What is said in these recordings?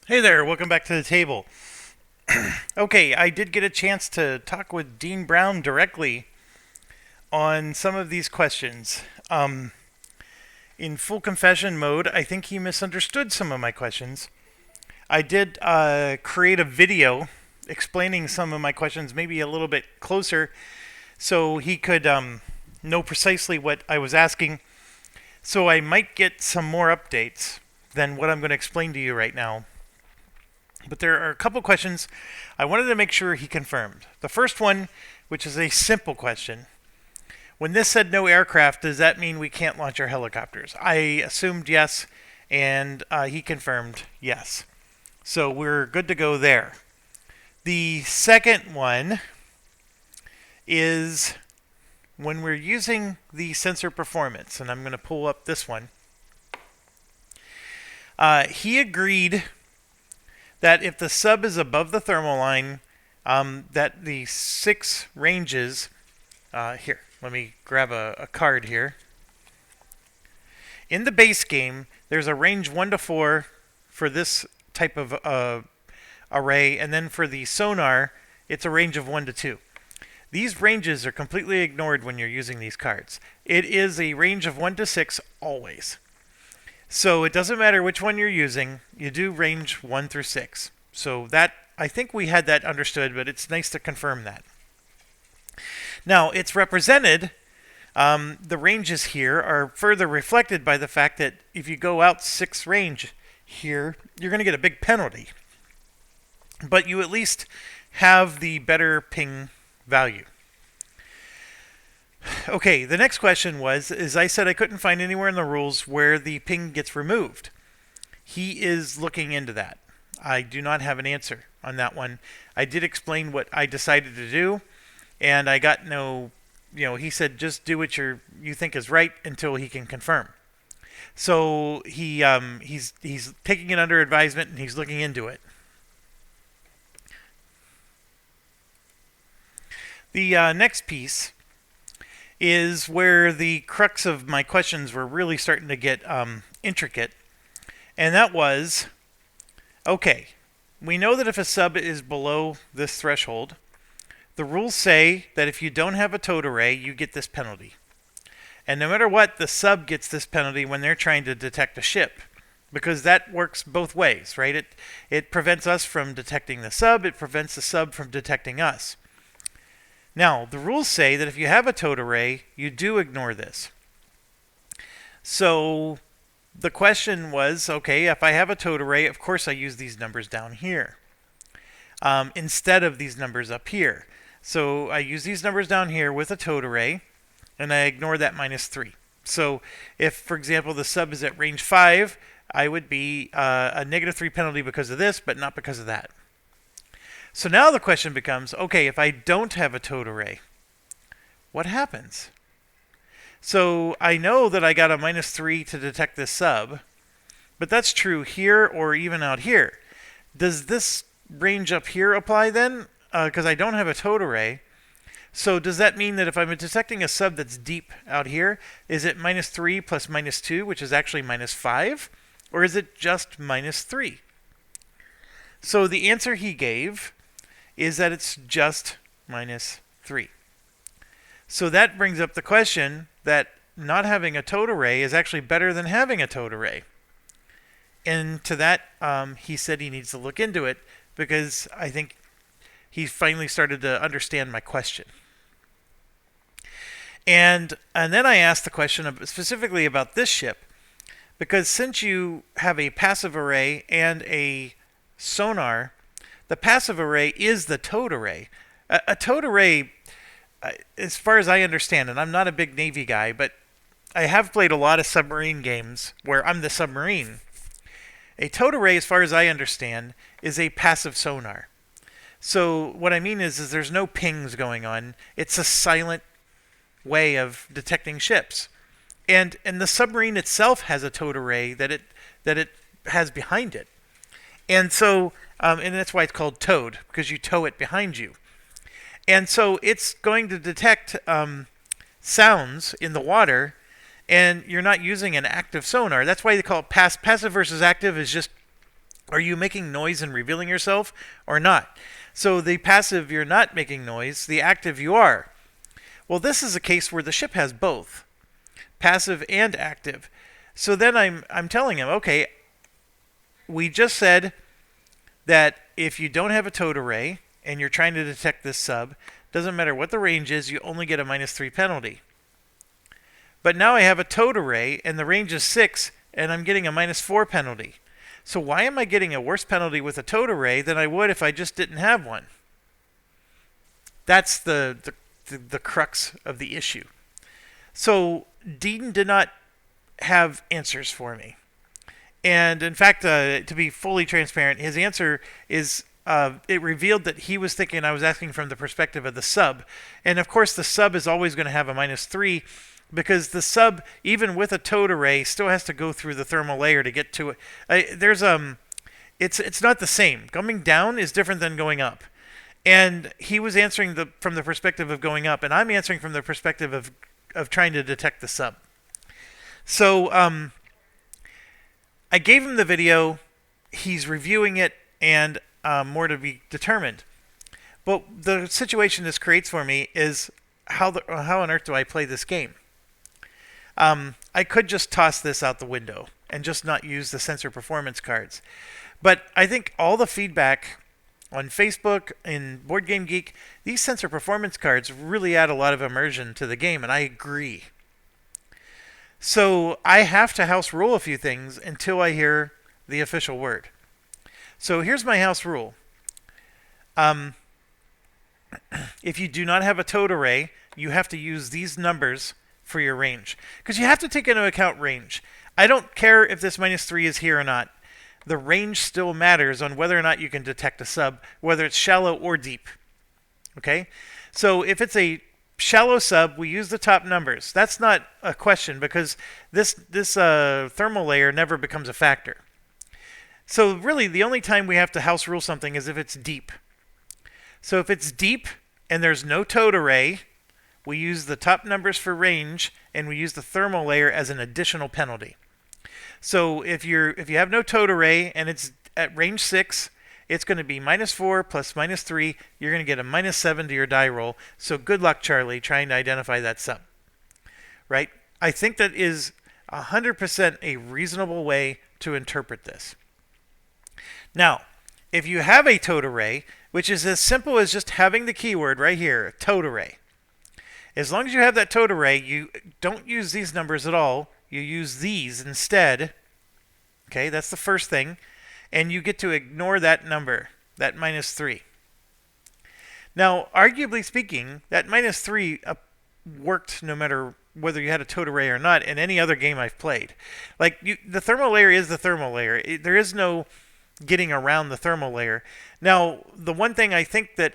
Hey there, welcome back to the table. Okay, I did get a chance to talk with Dean Brown directly on some of these questions. In full confession mode, I think he misunderstood some of my questions. I did create a video explaining some of my questions maybe a little bit closer so he could know precisely what I was asking. So I might get some more updates than what I'm going to explain to you right now. But there are a couple questions I wanted to make sure he confirmed. The first one, which is a simple question: when this said no aircraft, does that mean we can't launch our helicopters? I assumed yes, and he confirmed yes. So we're good to go there. The second one is when we're using the sensor performance, and I'm going to pull up this one. He agreed that if the sub is above the thermal line, that the 6 ranges. Here, let me grab a card here. In the base game, there's a range 1 to 4 for this type of array, and then for the sonar, it's a range of 1 to 2. These ranges are completely ignored when you're using these cards. It is a range of 1 to 6 always. So it doesn't matter which one you're using, you do range 1 through 6. So that, I think we had that understood, but it's nice to confirm that. Now, it's represented, the ranges here are further reflected by the fact that if you go out 6 range here, you're going to get a big penalty. But you at least have the better ping value. Okay, the next question is I said I couldn't find anywhere in the rules where the ping gets removed. He is looking into that. I do not have an answer on that one. I did explain what I decided to do, and I got no, he said just do what you think is right until he can confirm. So he's taking it under advisement and he's looking into it. The next piece is where the crux of my questions were really starting to get intricate. And that was, okay, we know that if a sub is below this threshold, the rules say that if you don't have a towed array, you get this penalty. And no matter what, the sub gets this penalty when they're trying to detect a ship. Because that works both ways, right? It prevents us from detecting the sub, it prevents the sub from detecting us. Now, the rules say that if you have a towed array, you do ignore this. So the question was, okay, if I have a towed array, of course I use these numbers down here instead of these numbers up here. So I use these numbers down here with a towed array, and I ignore that -3. So if, for example, the sub is at range 5, I would be a -3 penalty because of this, but not because of that. So now the question becomes, okay, if I don't have a towed array, what happens? So I know that I got a -3 to detect this sub, but that's true here or even out here. Does this range up here apply then? Because I don't have a towed array. So does that mean that if I'm detecting a sub that's deep out here, is it -3 plus -2, which is actually -5? Or is it just -3? So the answer he gave is that it's just -3. So that brings up the question that not having a towed array is actually better than having a towed array. And to that, he said he needs to look into it because I think he finally started to understand my question. And then I asked the question specifically about this ship, because since you have a passive array and a sonar, the passive array is the towed array. A towed array, as far as I understand, and I'm not a big Navy guy, but I have played a lot of submarine games where I'm the submarine. A towed array, as far as I understand, is a passive sonar. So what I mean is there's no pings going on. It's a silent way of detecting ships. And the submarine itself has a towed array that it has behind it. And so, and that's why it's called towed, because you tow it behind you. And so it's going to detect sounds in the water, and you're not using an active sonar. That's why they call it passive versus active is just Are you making noise and revealing yourself or not? So the passive, you're not making noise. The active, you are. Well, this is a case where the ship has both, passive and active. So then I'm telling him, okay, we just said that if you don't have a towed array and you're trying to detect this sub, doesn't matter what the range is, you only get a -3 penalty. But now I have a towed array and the range is 6 and I'm getting a -4 penalty. So why am I getting a worse penalty with a towed array than I would if I just didn't have one? That's the crux of the issue. So Dean did not have answers for me. And in fact, to be fully transparent, his answer is it revealed that he was thinking I was asking from the perspective of the sub. And of course, the sub is always going to have a -3 because the sub, even with a towed array, still has to go through the thermal layer to get to it. It's not the same. Coming down is different than going up. And he was answering from the perspective of going up, and I'm answering from the perspective of trying to detect the sub. So I gave him the video. He's reviewing it, and more to be determined. But the situation this creates for me is how on earth do I play this game? I could just toss this out the window and just not use the sensor performance cards. But I think all the feedback on Facebook and Board Game Geek, these sensor performance cards really add a lot of immersion to the game, and I agree. So I have to house rule a few things until I hear the official word. So here's my house rule. If you do not have a towed array, you have to use these numbers for your range. Because you have to take into account range. I don't care if this -3 is here or not. The range still matters on whether or not you can detect a sub, whether it's shallow or deep. Okay? So if it's a shallow sub, we use the top numbers. That's not a question because this thermal layer never becomes a factor. So really, the only time we have to house rule something is if it's deep. So if it's deep and there's no towed array, we use the top numbers for range, and we use the thermal layer as an additional penalty. So if you have no towed array and it's at range 6, it's going to be -4 plus -3. You're going to get a -7 to your die roll. So good luck, Charlie, trying to identify that sub. Right? I think that is 100% a reasonable way to interpret this. Now, if you have a towed array, which is as simple as just having the keyword right here, towed array. As long as you have that towed array, you don't use these numbers at all. You use these instead. Okay, that's the first thing. And you get to ignore that number, that -3. Now, arguably speaking, that -3 worked no matter whether you had a towed array or not in any other game I've played. Like, the thermal layer is the thermal layer. There is no getting around the thermal layer. Now, the one thing I think that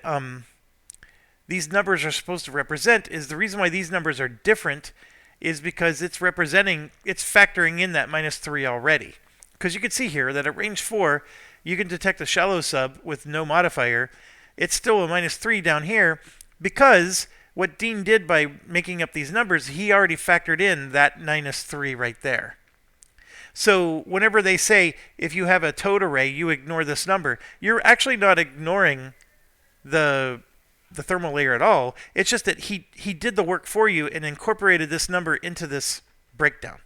these numbers are supposed to represent is the reason why these numbers are different is because it's factoring in that -3 already. Because you can see here that at range 4, you can detect a shallow sub with no modifier. It's still a -3 down here because what Dean did by making up these numbers, he already factored in that -3 right there. So whenever they say, if you have a towed array, you ignore this number, you're actually not ignoring the thermal layer at all. It's just that he did the work for you and incorporated this number into this breakdown.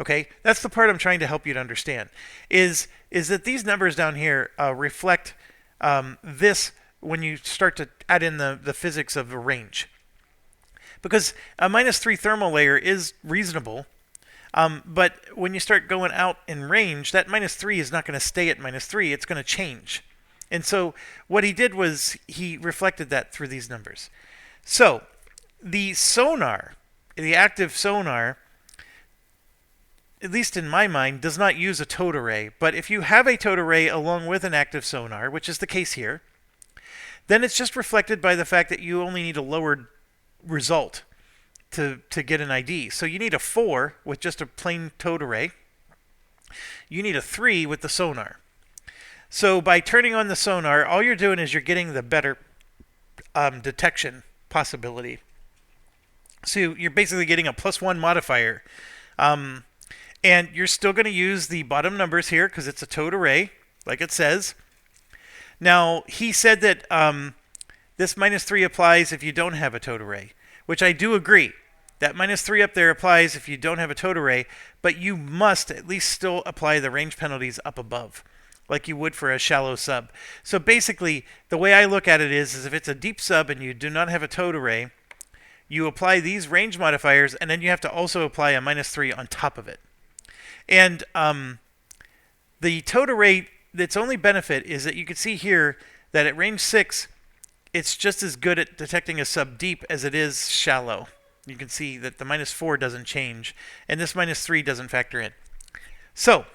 Okay, that's the part I'm trying to help you to understand. Is that these numbers down here reflect this when you start to add in the physics of the range. Because a -3 thermal layer is reasonable, but when you start going out in range, that -3 is not going to stay at -3. It's going to change. And so what he did was he reflected that through these numbers. So the sonar, the active sonar, at least in my mind, does not use a towed array. But if you have a towed array along with an active sonar, which is the case here, then it's just reflected by the fact that you only need a lowered result to get an ID. So you need a 4 with just a plain towed array. You need a 3 with the sonar. So by turning on the sonar, all you're doing is you're getting the better detection possibility. So you're basically getting a +1 modifier. And you're still going to use the bottom numbers here because it's a towed array, like it says. Now, he said that this -3 applies if you don't have a towed array, which I do agree. That -3 up there applies if you don't have a towed array, but you must at least still apply the range penalties up above, like you would for a shallow sub. So basically, the way I look at it is if it's a deep sub and you do not have a towed array, you apply these range modifiers, and then you have to also apply a -3 on top of it. And the towed array, its only benefit is that you can see here that at range 6, it's just as good at detecting a sub deep as it is shallow. You can see that the -4 doesn't change, and this -3 doesn't factor in. So,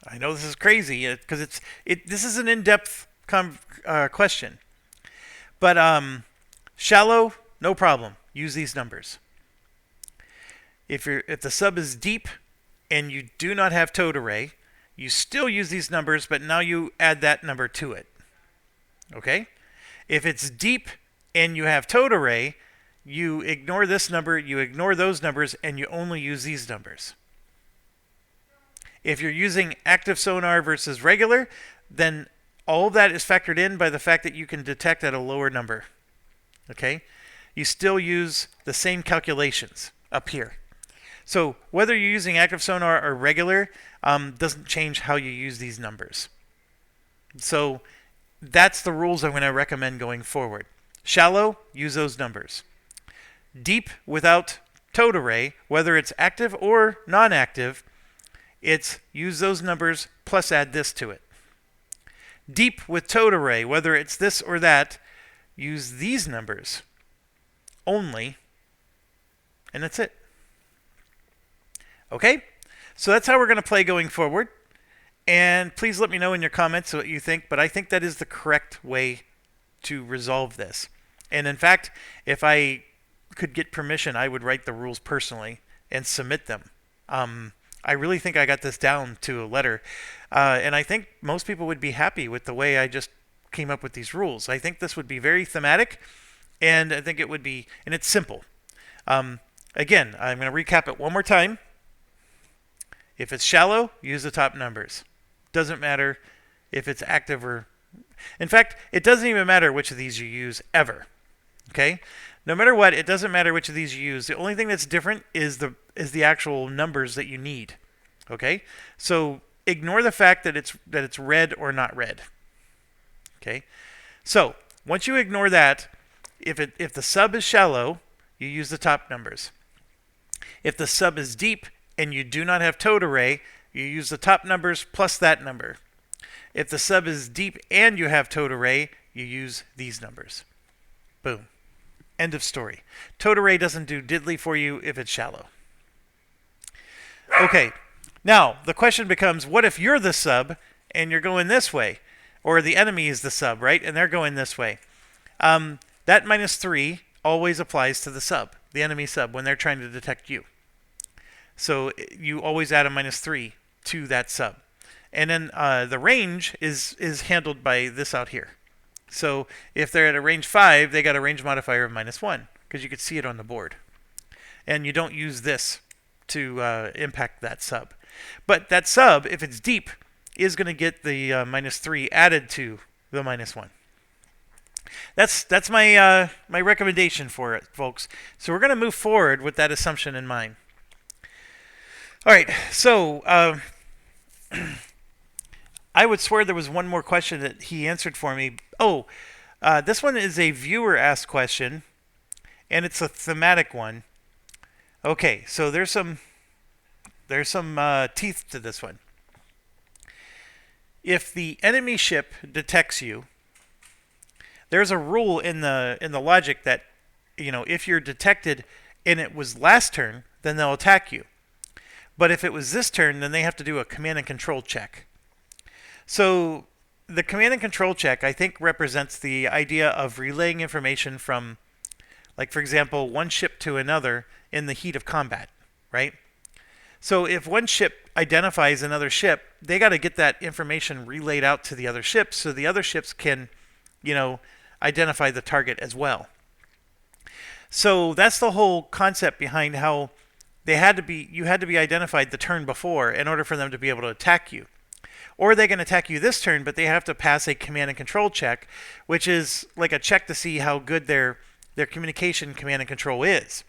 I know this is crazy because this is an in-depth question, but shallow, no problem. Use these numbers. If the sub is deep and you do not have towed array, you still use these numbers, but now you add that number to it. Okay? If it's deep and you have towed array, you ignore this number, you ignore those numbers, and you only use these numbers. If you're using active sonar versus regular, then all of that is factored in by the fact that you can detect at a lower number. Okay? You still use the same calculations up here. So whether you're using active sonar or regular doesn't change how you use these numbers. So that's the rules I'm going to recommend going forward. Shallow, use those numbers. Deep without towed array, whether it's active or non-active, it's use those numbers plus add this to it. Deep with towed array, whether it's this or that, use these numbers only, and that's it. Okay? So that's how we're going to play going forward. And please let me know in your comments what you think, but I think that is the correct way to resolve this. And in fact, if I could get permission, I would write the rules personally and submit them. I really think I got this down to a letter. And I think most people would be happy with the way I just came up with these rules. I think this would be very thematic, and I think it would be, and it's simple. Again, I'm going to recap it one more time. If it's shallow, use the top numbers. Doesn't matter if it's active or... In fact, it doesn't even matter which of these you use ever. Okay? No matter what, it doesn't matter which of these you use. The only thing that's different is the actual numbers that you need. Okay? So ignore the fact that it's red or not red. Okay? So once you ignore that, if the sub is shallow, you use the top numbers. If the sub is deep and you do not have towed array, you use the top numbers plus that number. If the sub is deep and you have towed array, you use these numbers. Boom. End of story. Towed array doesn't do diddly for you if it's shallow. Okay. Now, the question becomes, what if you're the sub and you're going this way? Or the enemy is the sub, right? And they're going this way. That -3 always applies to the sub, the enemy sub, when they're trying to detect you. So you always add a -3 to that sub. And then the range is handled by this out here. So if they're at a range 5, they got a range modifier of -1, because you could see it on the board. And you don't use this to impact that sub. But that sub, if it's deep, is going to get the -3 added to the -1. That's my my recommendation for it, folks. So we're going to move forward with that assumption in mind. All right, so I would swear there was one more question that he answered for me. Oh, this one is a viewer-asked question, and it's a thematic one. Okay, so there's some teeth to this one. If the enemy ship detects you, there's a rule in the logic that, you know, if you're detected and it was last turn, then they'll attack you. But if it was this turn, then they have to do a command and control check. So the command and control check, I think, represents the idea of relaying information from, like, for example, one ship to another in the heat of combat, right? So if one ship identifies another ship, they got to get that information relayed out to the other ships so the other ships can, you know, identify the target as well. So that's the whole concept behind how You had to be identified the turn before in order for them to be able to attack you. Or they can attack you this turn, but they have to pass a command and control check, which is like a check to see how good their communication command and control is.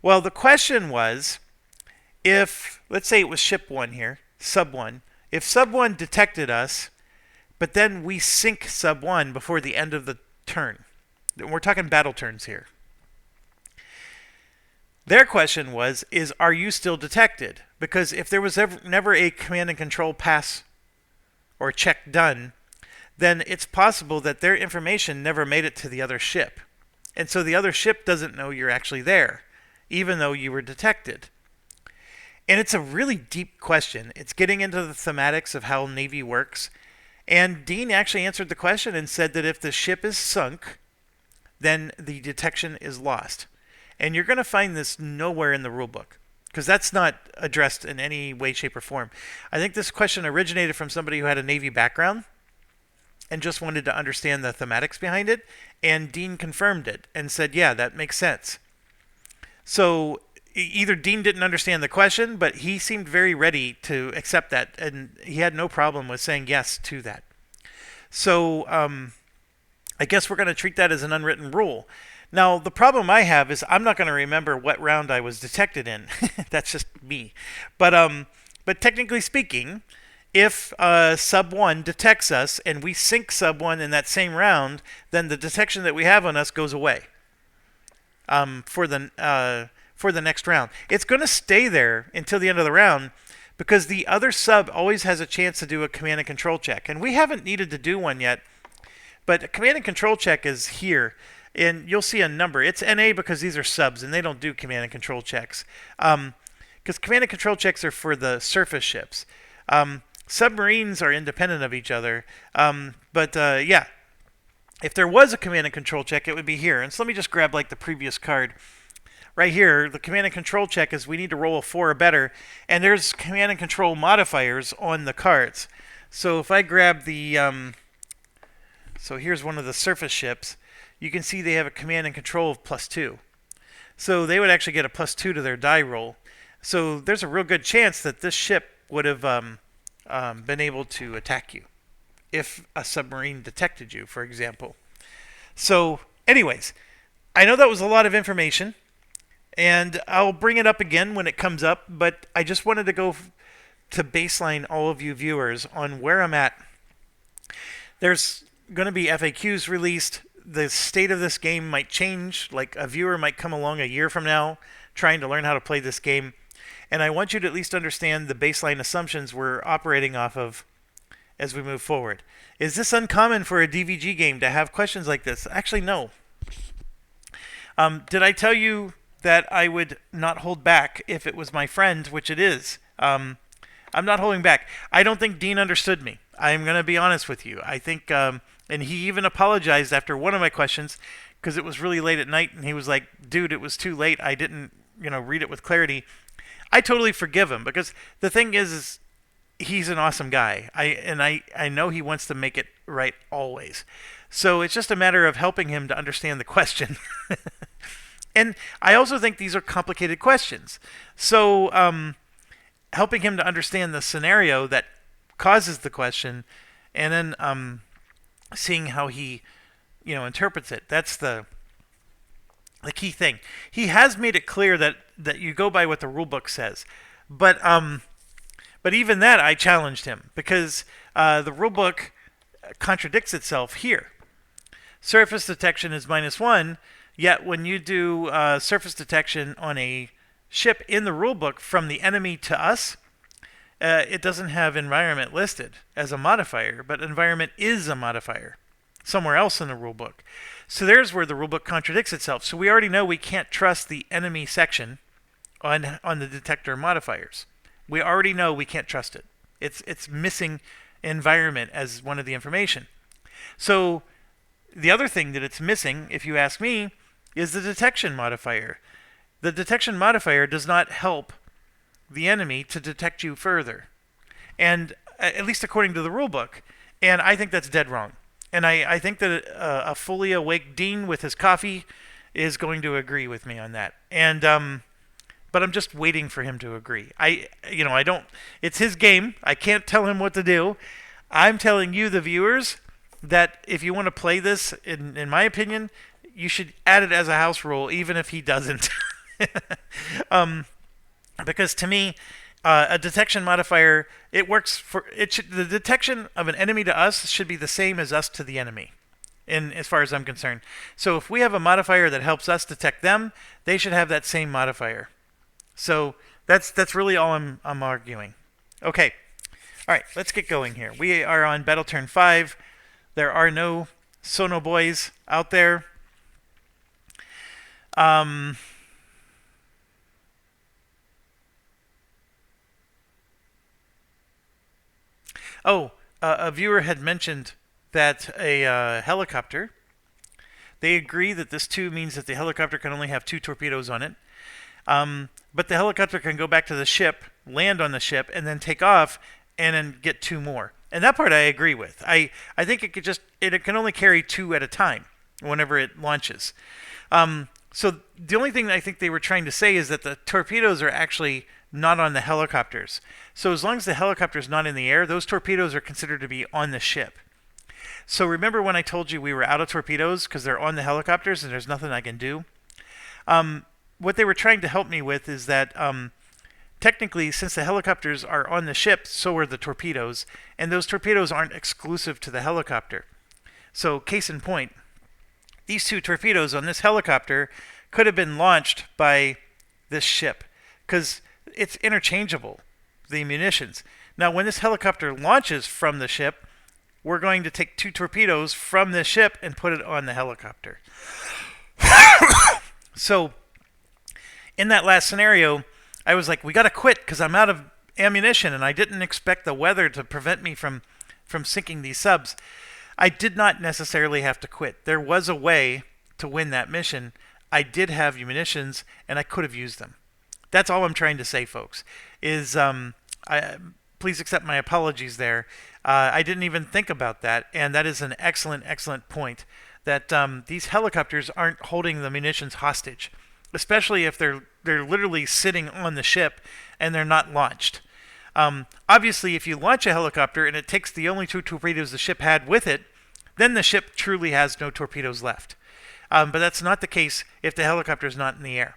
Well, the question was, if, let's say it was ship 1 here, sub 1, if sub 1 detected us, but then we sink sub 1 before the end of the turn. We're talking battle turns here. Their question was, are you still detected? Because if there was never a command and control pass or check done, then it's possible that their information never made it to the other ship. And so the other ship doesn't know you're actually there, even though you were detected. And it's a really deep question. It's getting into the thematics of how Navy works. And Dean actually answered the question and said that if the ship is sunk, then the detection is lost. And you're going to find this nowhere in the rulebook, because that's not addressed in any way, shape, or form. I think this question originated from somebody who had a Navy background and just wanted to understand the thematics behind it. And Dean confirmed it and said, yeah, that makes sense. So either Dean didn't understand the question, but he seemed very ready to accept that, and he had no problem with saying yes to that. So I guess we're going to treat that as an unwritten rule. Now, the problem I have is I'm not going to remember what round I was detected in. That's just me. But technically speaking, if sub 1 detects us and we sink sub 1 in that same round, then the detection that we have on us goes away for the next round. It's going to stay there until the end of the round, because the other sub always has a chance to do a command and control check. And we haven't needed to do one yet, but a command and control check is here. And you'll see a number. It's NA because these are subs, and they don't do command and control checks. Because command and control checks are for the surface ships. Submarines are independent of each other. Yeah, if there was a command and control check, it would be here. And so let me just grab like the previous card. Right here, the command and control check is we need to roll a 4 or better. And there's command and control modifiers on the cards. So if I grab the... so here's one of the surface ships. You can see they have a command and control of +2. So they would actually get a +2 to their die roll. So there's a real good chance that this ship would have been able to attack you if a submarine detected you, for example. So anyways, I know that was a lot of information, and I'll bring it up again when it comes up, but I just wanted to go to baseline all of you viewers on where I'm at. There's going to be FAQs released. The state of this game might change. Like, a viewer might come along a year from now trying to learn how to play this game. And I want you to at least understand the baseline assumptions we're operating off of as we move forward. Is this uncommon for a DVG game to have questions like this? Actually, no. Did I tell you that I would not hold back if it was my friend, which it is? I'm not holding back. I don't think Dean understood me. I'm going to be honest with you. I think... and he even apologized after one of my questions, because it was really late at night, and he was like, dude, it was too late. I didn't, read it with clarity. I totally forgive him, because the thing is he's an awesome guy. I know he wants to make it right always. So it's just a matter of helping him to understand the question. And I also think these are complicated questions. So helping him to understand the scenario that causes the question, and then seeing how he, interprets it. That's the key thing. He has made it clear that you go by what the rulebook says, but even that I challenged him, because the rulebook contradicts itself here. Surface detection is -1, yet when you do surface detection on a ship in the rulebook from the enemy to us, it doesn't have environment listed as a modifier, but environment is a modifier somewhere else in the rulebook. So there's where the rulebook contradicts itself. So we already know we can't trust the enemy section on the detector modifiers. We already know we can't trust it. It's missing environment as one of the information. So the other thing that it's missing, if you ask me, is the detection modifier. The detection modifier does not help the enemy to detect you further, and at least according to the rulebook. And I think that's dead wrong. And I think that a fully awake Dean with his coffee is going to agree with me on that. And but I'm just waiting for him to agree. I don't. It's his game. I can't tell him what to do. I'm telling you, the viewers, that if you want to play this, in my opinion, you should add it as a house rule, even if he doesn't. Because to me, a detection modifier, it works for the detection of an enemy to us should be the same as us to the enemy, as far as I'm concerned. So if we have a modifier that helps us detect them, they should have that same modifier. So that's really all I'm arguing. Okay. All right, let's get going here. We are on battle turn 5. There are no Sono boys out there. A viewer had mentioned that a helicopter, they agree that this 2 means that the helicopter can only have 2 torpedoes on it. But the helicopter can go back to the ship, land on the ship, and then take off and then get 2 more. And that part I agree with. I think it can only carry 2 at a time whenever it launches. So the only thing I think they were trying to say is that the torpedoes are actually not on the helicopters. So as long as the helicopter's not in the air, those torpedoes are considered to be on the ship. So remember when I told you we were out of torpedoes because they're on the helicopters and there's nothing I can do? What they were trying to help me with is that technically, since the helicopters are on the ship, so are the torpedoes, and those torpedoes aren't exclusive to the helicopter. So case in point, these 2 torpedoes on this helicopter could have been launched by this ship because it's interchangeable, the munitions. Now, when this helicopter launches from the ship, we're going to take 2 torpedoes from this ship and put it on the helicopter. So, in that last scenario, I was like, we got to quit because I'm out of ammunition, and I didn't expect the weather to prevent me from sinking these subs. I did not necessarily have to quit. There was a way to win that mission. I did have munitions, and I could have used them. That's all I'm trying to say, folks, is please accept my apologies there. I didn't even think about that, and that is an excellent, excellent point, that these helicopters aren't holding the munitions hostage, especially if they're literally sitting on the ship and they're not launched. Obviously, if you launch a helicopter and it takes the only 2 torpedoes the ship had with it, then the ship truly has no torpedoes left. But that's not the case if the helicopter is not in the air.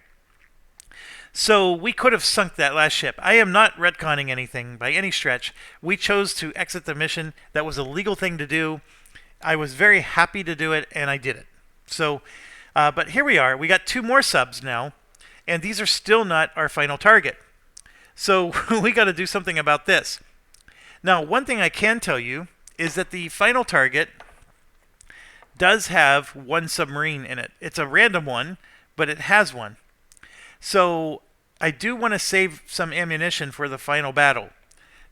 So we could have sunk that last ship. I am not retconning anything by any stretch. We chose to exit the mission. That was a legal thing to do. I was very happy to do it, and I did it. So, but here we are. We got 2 more subs now, and these are still not our final target. So we got to do something about this. Now, one thing I can tell you is that the final target does have 1 submarine in it. It's a random one, but it has one. So I do want to save some ammunition for the final battle.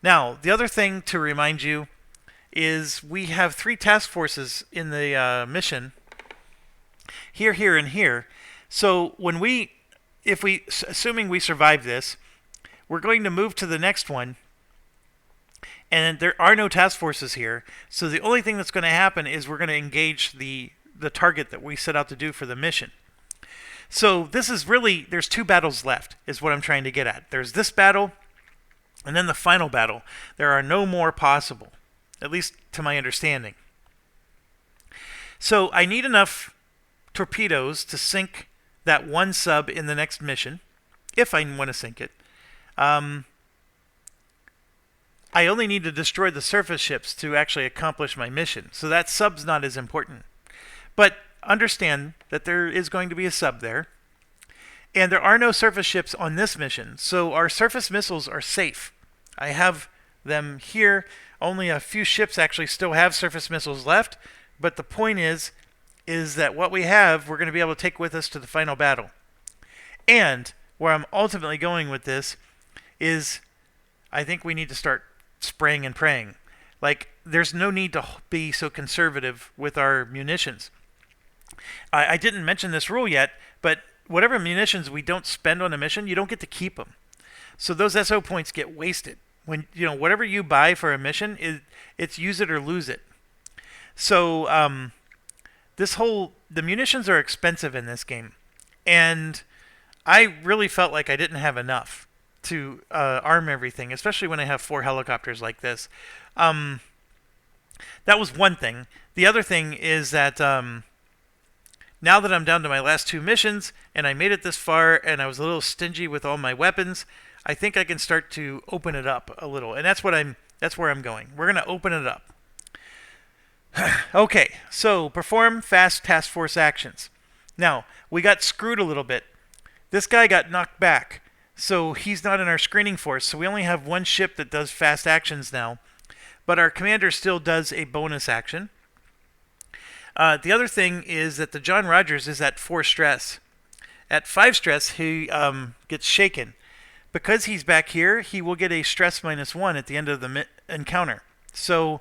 Now, the other thing to remind you is we have 3 task forces in the mission. Here, here, and here. So assuming we survive this, we're going to move to the next one. And there are no task forces here. So the only thing that's going to happen is we're going to engage the target that we set out to do for the mission. So this is really, there's 2 battles left, is what I'm trying to get at. There's this battle, and then the final battle. There are no more possible, at least to my understanding. So I need enough torpedoes to sink that 1 sub in the next mission, if I want to sink it. I only need to destroy the surface ships to actually accomplish my mission, so that sub's not as important. But understand that there is going to be a sub there, and there are no surface ships on this mission, so our surface missiles are safe. I have them here. Only a few ships actually still have surface missiles left, but the point is that what we have, we're going to be able to take with us to the final battle. And where I'm ultimately going with this is I think we need to start spraying and praying. Like, there's no need to be so conservative with our munitions. I didn't mention this rule yet, but whatever munitions we don't spend on a mission, you don't get to keep them. So those SO points get wasted. When whatever you buy for a mission, it's use it or lose it. So the munitions are expensive in this game, and I really felt like I didn't have enough to arm everything, especially when I have 4 helicopters like this. Um, that was one thing. The other thing is that now that I'm down to my last 2 missions, and I made it this far, and I was a little stingy with all my weapons, I think I can start to open it up a little, and that's where I'm going. We're going to open it up. Okay, so perform fast task force actions. Now, we got screwed a little bit. This guy got knocked back, so he's not in our screening force, so we only have 1 ship that does fast actions now, but our commander still does a bonus action. The other thing is that the John Rogers is at 4 stress. At 5 stress, he gets shaken. Because he's back here, he will get a stress -1 at the end of the encounter. So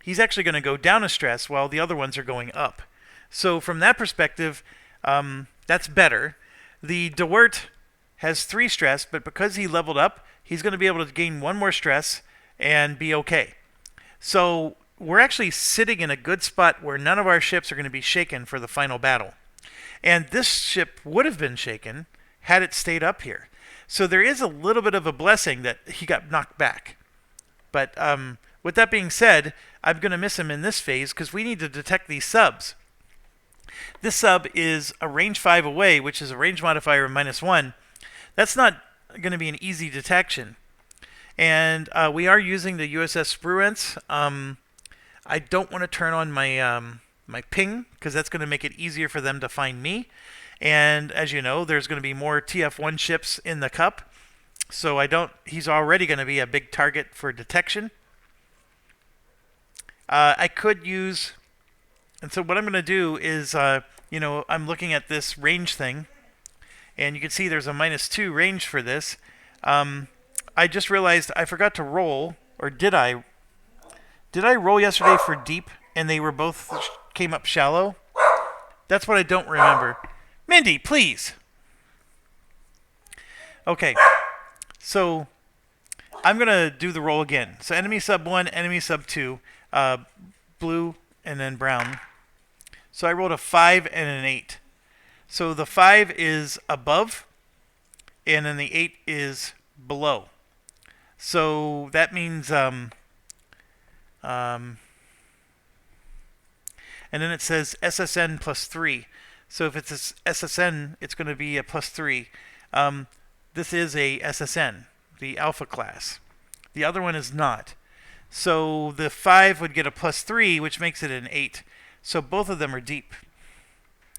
he's actually going to go down a stress while the other ones are going up. So from that perspective, that's better. The DeWert has 3 stress, but because he leveled up, he's going to be able to gain 1 more stress and be okay. So we're actually sitting in a good spot where none of our ships are going to be shaken for the final battle. And this ship would have been shaken had it stayed up here. So there is a little bit of a blessing that he got knocked back. But with that being said, I'm going to miss him in this phase because we need to detect these subs. This sub is a range 5 away, which is a range modifier of -1. That's not going to be an easy detection. And we are using the USS Spruance. I don't want to turn on my my ping because that's going to make it easier for them to find me. And as you know, there's going to be more TF1 ships in the cup. So he's already going to be a big target for detection. I could use, and so what I'm going to do is, I'm looking at this range thing, and you can see there's a -2 range for this. I just realized I forgot to roll, or did I? Did I roll yesterday for deep, and they were both came up shallow? That's what I don't remember. Mindy, please. Okay, so I'm going to do the roll again. So enemy sub 1, enemy sub 2, blue, and then brown. So I rolled a 5 and an 8. So the 5 is above, and then the 8 is below. So that means, and then it says SSN +3. So if it's a SSN, it's going to be a +3. This is a SSN, the Alpha class. The other one is not. So the 5 would get a +3, which makes it an 8. So both of them are deep,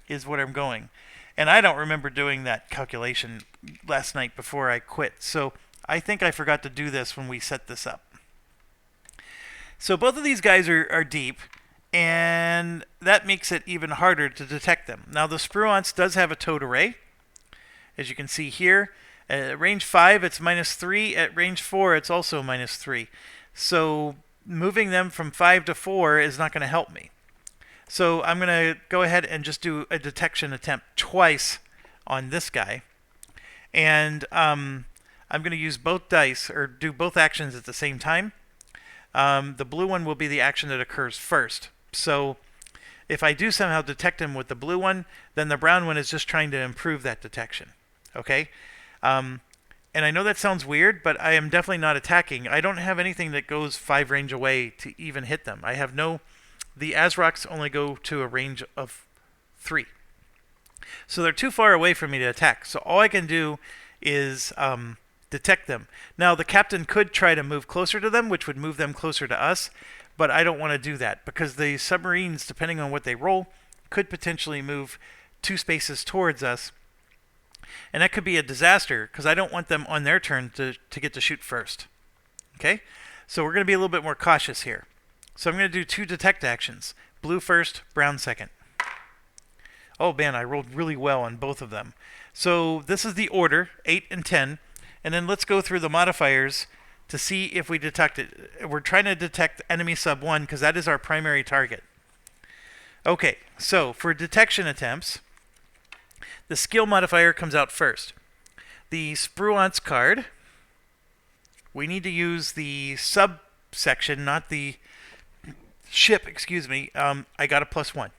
is what I'm going. And I don't remember doing that calculation last night before I quit. So I think I forgot to do this when we set this up. So both of these guys are deep, and that makes it even harder to detect them. Now the Spruance does have a towed array, as you can see here. At range 5, it's -3. At range 4, it's also -3. So moving them from 5 to 4 is not going to help me. So I'm going to go ahead and just do a detection attempt twice on this guy. And I'm going to use both dice, or do both actions at the same time. The blue one will be the action that occurs first. So if I do somehow detect him with the blue one, then the brown one is just trying to improve that detection. Okay? And I know that sounds weird, but I am definitely not attacking. I don't have anything that goes 5 range away to even hit them. I have no... The Azrocs only go to a range of 3. So they're too far away for me to attack. So all I can do is detect them. Now the captain could try to move closer to them, which would move them closer to us, but I don't want to do that because the submarines, depending on what they roll, could potentially move 2 spaces towards us. And that could be a disaster because I don't want them on their turn to get to shoot first. Okay? So we're going to be a little bit more cautious here. So I'm going to do 2 detect actions. Blue first, brown second. Oh man, I rolled really well on both of them. So this is the order, 8 and 10. And then let's go through the modifiers to see if we detect it. We're trying to detect enemy sub 1 because that is our primary target. Okay, so for detection attempts, the skill modifier comes out first. The Spruance card, we need to use the subsection, not the ship, excuse me. I got a +1.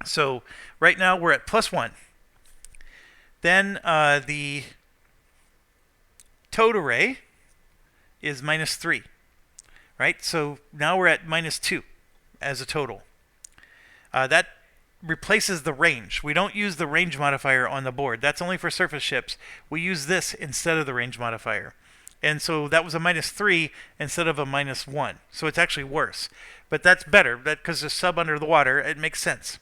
So right now we're at +1. Then the towed array is -3, right? So now we're at -2 as a total. That replaces the range. We don't use the range modifier on the board. That's only for surface ships. We use this instead of the range modifier. And so that was a -3 instead of a -1. So it's actually worse. But that's better, because the sub under the water, it makes sense.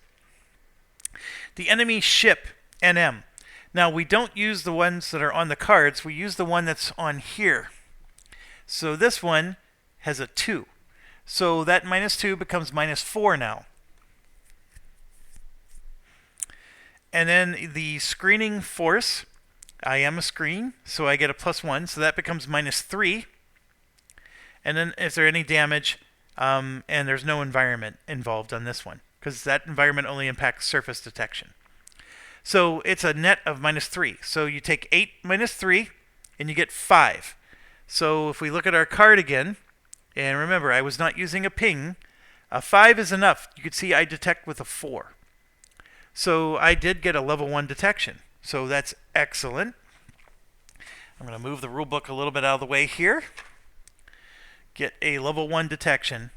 The enemy ship, NM. Now, we don't use the ones that are on the cards. We use the one that's on here. So this one has a 2. So that -2 becomes -4 now. And then the screening force, I am a screen, so I get a +1, so that becomes -3. And then is there any damage, and there's no environment involved on this one, because that environment only impacts surface detection. So it's a net of -3. So you take 8 minus 3, and you get 5. So if we look at our card again, and remember, I was not using a ping, a 5 is enough. You can see I detect with a 4. So I did get a level 1 detection. So that's excellent. I'm going to move the rulebook a little bit out of the way here. Get a level 1 detection.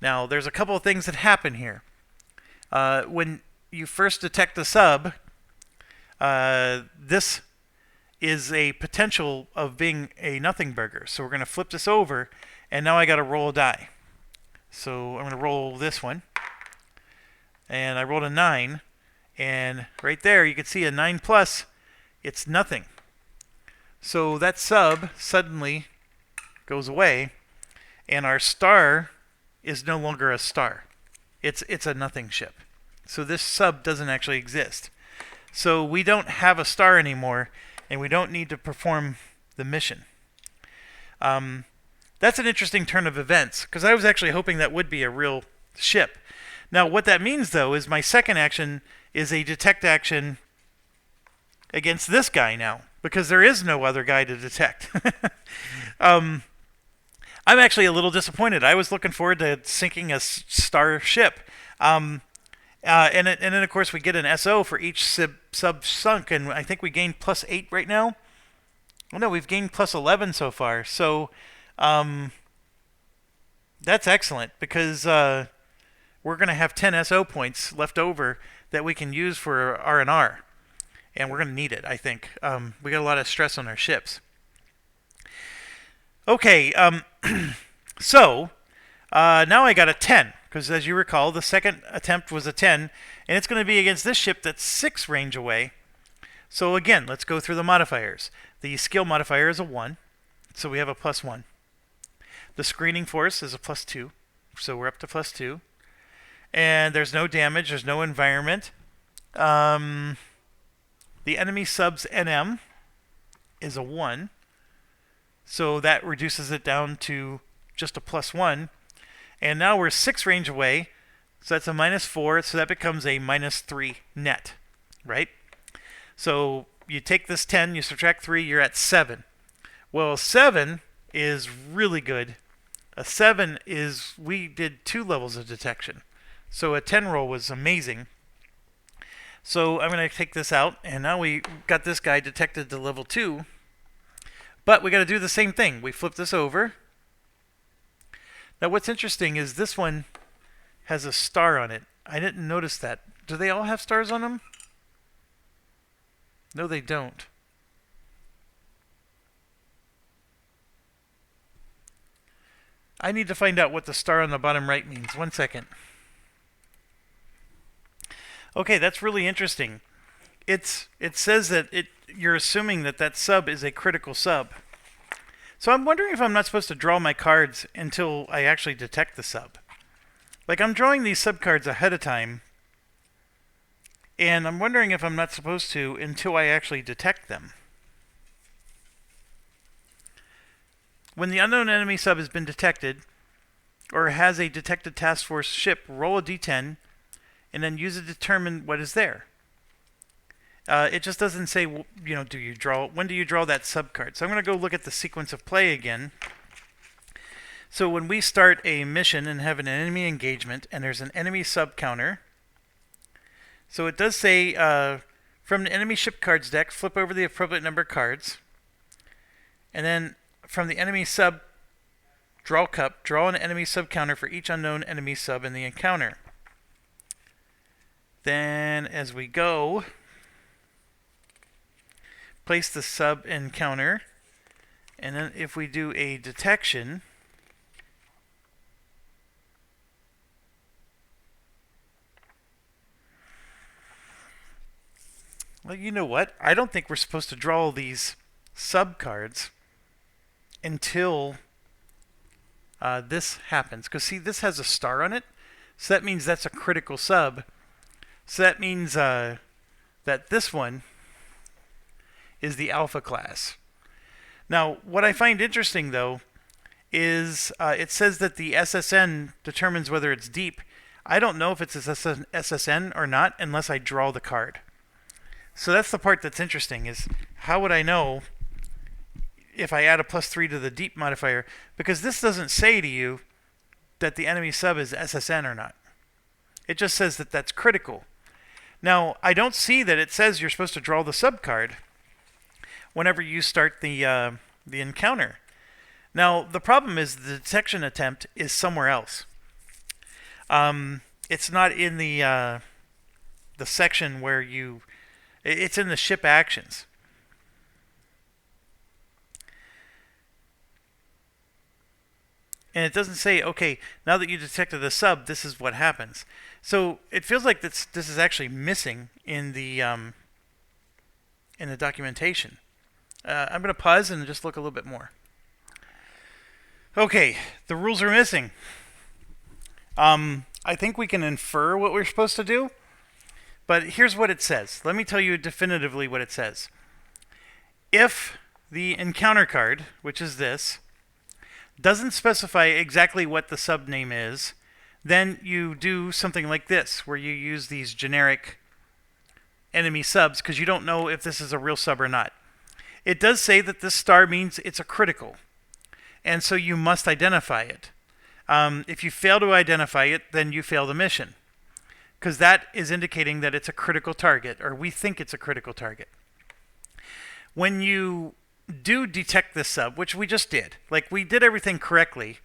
Now, there's a couple of things that happen here. When you first detect the sub, this is a potential of being a nothing burger. So we're going to flip this over, and now I got to roll a die. So I'm going to roll this one. And I rolled a 9. And right there, you can see a 9+, it's nothing. So that sub suddenly goes away, and our star is no longer a star. It's a nothing ship. So this sub doesn't actually exist. So we don't have a star anymore, and we don't need to perform the mission. That's an interesting turn of events, because I was actually hoping that would be a real ship. Now, what that means, though, is my second action is a detect action against this guy now, because there is no other guy to detect. I'm actually a little disappointed. I was looking forward to sinking a star ship. And then, of course, we get an SO for each sub sunk, and I think we gained +8 right now. Oh, no, we've gained +11 so far. So that's excellent, because we're going to have 10 SO points left over that we can use for R&R. And we're going to need it, I think. We got a lot of stress on our ships. Okay, so now I got a 10, because as you recall, the second attempt was a 10, and it's going to be against this ship that's 6 range away. So again, let's go through the modifiers. The skill modifier is a 1, so we have a +1. The screening force is a +2, so we're up to +2. And there's no damage, there's no environment. The enemy sub's NM is a 1. So that reduces it down to just a +1. And now we're 6 range away. So that's a -4. So that becomes a -3 net, right? So you take this 10, you subtract 3, you're at 7. Well, 7 is really good. A 7 is, we did 2 levels of detection. So a 10 roll was amazing. So I'm going to take this out, and now we got this guy detected to level 2. But we got to do the same thing. We flip this over. Now what's interesting is this one has a star on it. I didn't notice that. Do they all have stars on them? No, they don't. I need to find out what the star on the bottom right means. 1 second. Okay, that's really interesting. It says that you're assuming that that sub is a critical sub. So I'm wondering if I'm not supposed to draw my cards until I actually detect the sub. Like, I'm drawing these sub cards ahead of time, and I'm wondering if I'm not supposed to until I actually detect them. When the unknown enemy sub has been detected, or has a detected task force ship, roll a d10, and then use it to determine what is there. It just doesn't say, you know, when do you draw that sub card? So I'm going to go look at the sequence of play again. So when we start a mission and have an enemy engagement, and there's an enemy sub counter, so it does say From the enemy ship cards deck, flip over the appropriate number of cards. And then from the enemy sub draw cup, draw an enemy sub counter for each unknown enemy sub in the encounter. Then as we go, place the sub encounter. And then if we do a detection, well, you know what? I don't think we're supposed to draw all these sub cards until this happens. Because see, this has a star on it. So that means that's a critical sub. So that means that this one is the alpha class. Now, what I find interesting, though, is it says that the SSN determines whether it's deep. I don't know if it's SSN or not unless I draw the card. So that's the part that's interesting, is how would I know if I add a +3 to the deep modifier? Because this doesn't say to you that the enemy sub is SSN or not. It just says that that's critical. Now, I don't see that it says you're supposed to draw the sub card whenever you start the encounter. Now, the problem is the detection attempt is somewhere else. It's not in the section where you... It's in the ship actions. And it doesn't say, okay, now that you detected the sub, this is what happens. So it feels like this is actually missing in the documentation. I'm going to pause and just look a little bit more. Okay, the rules are missing. I think we can infer what we're supposed to do. But here's what it says. Let me tell you definitively what it says. If the encounter card, which is this, doesn't specify exactly what the subname is, then you do something like this, where you use these generic enemy subs because you don't know if this is a real sub or not. It does say that this star means it's a critical, and so you must identify it. If you fail to identify it, then you fail the mission, because that is indicating that it's a critical target, or we think it's a critical target. When you do detect this sub, which we just did, like we did everything correctly,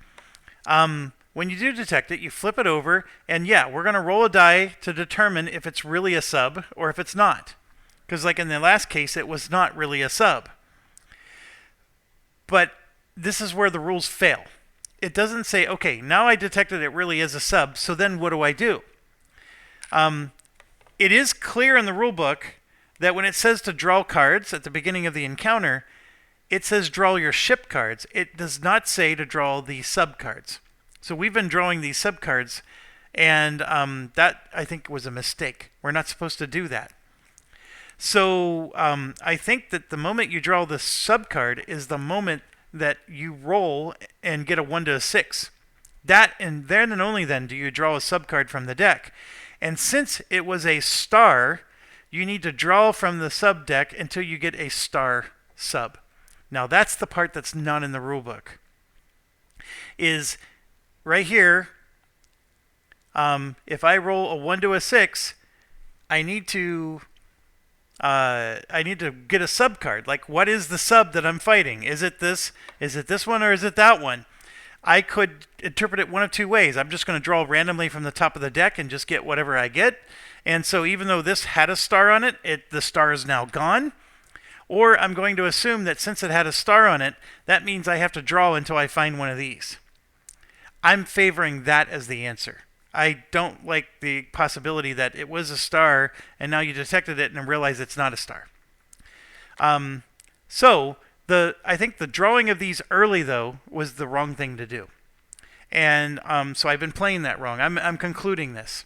when you do detect it, you flip it over, and yeah, we're going to roll a die to determine if it's really a sub or if it's not. Because like in the last case, it was not really a sub. But this is where the rules fail. It doesn't say, okay, now I detected it really is a sub, so then what do I do? It is clear in the rule book that when it says to draw cards at the beginning of the encounter, it says draw your ship cards. It does not say to draw the sub cards. So we've been drawing these sub cards, and that, I think, was a mistake. We're not supposed to do that. So I think that the moment you draw the sub card is the moment that you roll and get a 1 to a 6. That, and then and only then do you draw a sub card from the deck. And since it was a star, you need to draw from the sub deck until you get a star sub. Now that's the part that's not in the rule book. Is right here, if I roll a 1 to a 6, I need to get a sub card. Like, what is the sub that I'm fighting? Is it this? Is it this one, or is it that one? I could interpret it one of two ways. I'm just going to draw randomly from the top of the deck and just get whatever I get. And so even though this had a star on it, the star is now gone. Or I'm going to assume that since it had a star on it, that means I have to draw until I find one of these. I'm favoring that as the answer. I don't like the possibility that it was a star and now you detected it and realize it's not a star. I think the drawing of these early, though, was the wrong thing to do. And so I've been playing that wrong. I'm concluding this.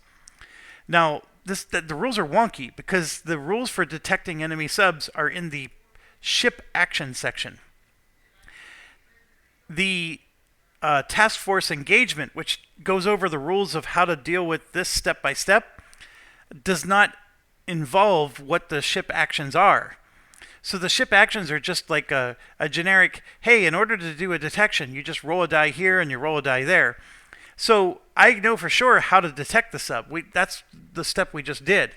Now, the rules are wonky because the rules for detecting enemy subs are in the ship action section. The task force engagement, which goes over the rules of how to deal with this step by step, does not involve what the ship actions are. So the ship actions are just like a generic, hey, in order to do a detection, you just roll a die here and you roll a die there. So I know for sure how to detect the sub. That's the step we just did.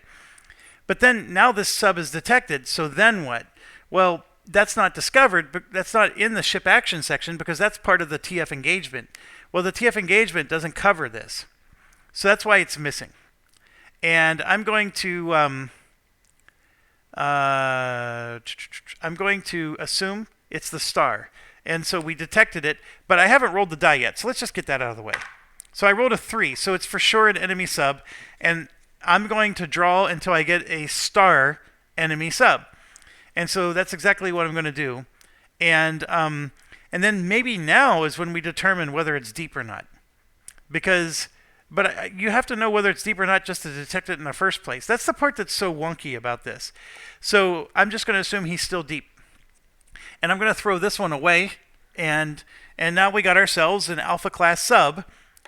But then now this sub is detected, so then what? Well, that's not discovered, but that's not in the ship action section because that's part of the TF engagement. Well, the TF engagement doesn't cover this. So that's why it's missing. And I'm going to assume it's the star. And so we detected it, but I haven't rolled the die yet. So let's just get that out of the way. So I rolled a 3, so it's for sure an enemy sub, and I'm going to draw until I get a star enemy sub. And so that's exactly what I'm going to do. And then maybe now is when we determine whether it's deep or not. But you have to know whether it's deep or not just to detect it in the first place. That's the part that's so wonky about this. So I'm just going to assume he's still deep. And I'm going to throw this one away. And now we got ourselves an alpha class sub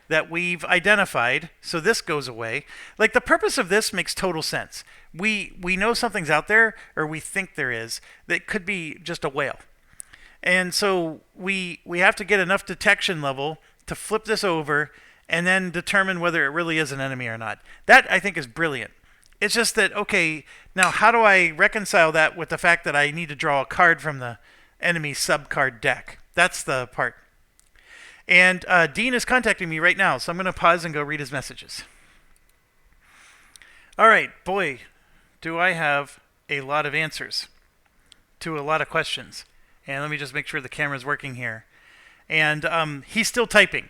that we've identified. So this goes away. Like, the purpose of this makes total sense. We know something's out there, or we think there is, that could be just a whale. And so we have to get enough detection level to flip this over and then determine whether it really is an enemy or not. That, I think, is brilliant. It's just that, okay, now how do I reconcile that with the fact that I need to draw a card from the enemy sub-card deck? That's the part. And Dean is contacting me right now, so I'm going to pause and go read his messages. All right, boy, do I have a lot of answers to a lot of questions. And let me just make sure the camera's working here. And he's still typing.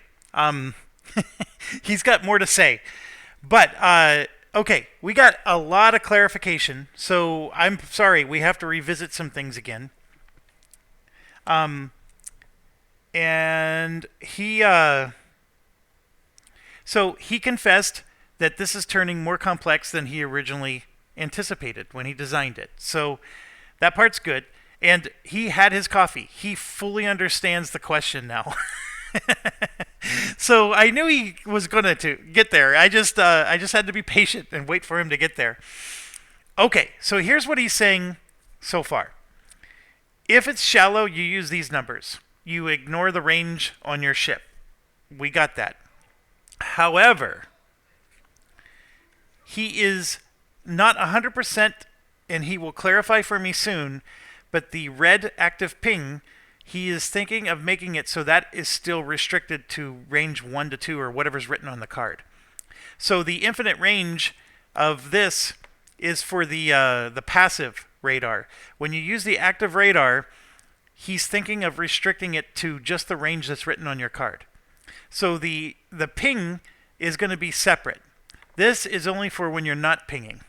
He's got more to say. But, okay, we got a lot of clarification. So I'm sorry, we have to revisit some things again. And he, so he confessed that this is turning more complex than he originally anticipated when he designed it. So that part's good. And he had his coffee. He fully understands the question now. So I knew he was going to get there. I just had to be patient and wait for him to get there. Okay, so here's what he's saying so far. If it's shallow, you use these numbers. You ignore the range on your ship. We got that. However, he is not 100%, and he will clarify for me soon, but the red active ping, he is thinking of making it so that is still restricted to range 1 to 2 or whatever's written on the card. So the infinite range of this is for the passive radar. When you use the active radar, he's thinking of restricting it to just the range that's written on your card. So the ping is going to be separate. This is only for when you're not pinging.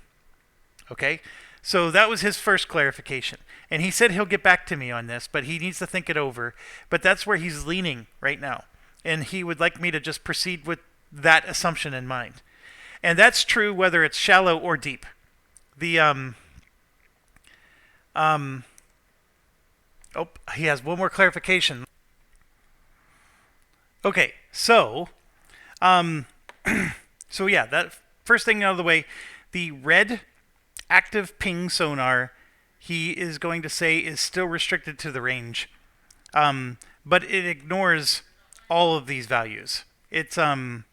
Okay? So that was his first clarification. And he said he'll get back to me on this, but he needs to think it over. But that's where he's leaning right now. And he would like me to just proceed with that assumption in mind. And that's true whether it's shallow or deep. The oh, he has one more clarification. Okay, so so yeah, that first thing out of the way, the red active ping sonar, he is going to say is still restricted to the range, but it ignores all of these values. It's well,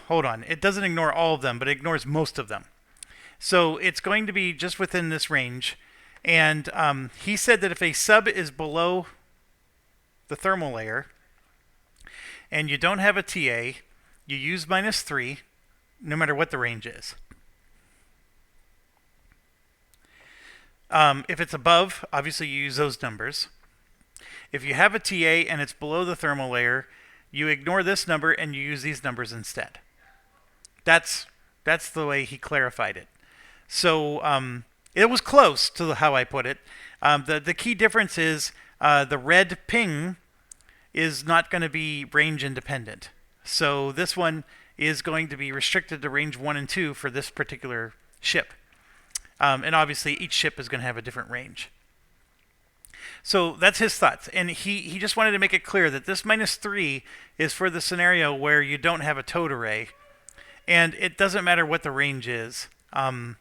hold on, it doesn't ignore all of them, but it ignores most of them. So it's going to be just within this range. And he said that if a sub is below the thermal layer and you don't have a TA, you use -3 no matter what the range is. If it's above, obviously you use those numbers. If you have a TA and it's below the thermal layer, you ignore this number and you use these numbers instead. That's the way he clarified it. So it was close to how I put it. The key difference is the red ping is not going to be range independent. So this one is going to be restricted to range 1 and 2 for this particular ship. And obviously each ship is going to have a different range. So that's his thoughts. And he just wanted to make it clear that this -3 is for the scenario where you don't have a towed array. And it doesn't matter what the range is. You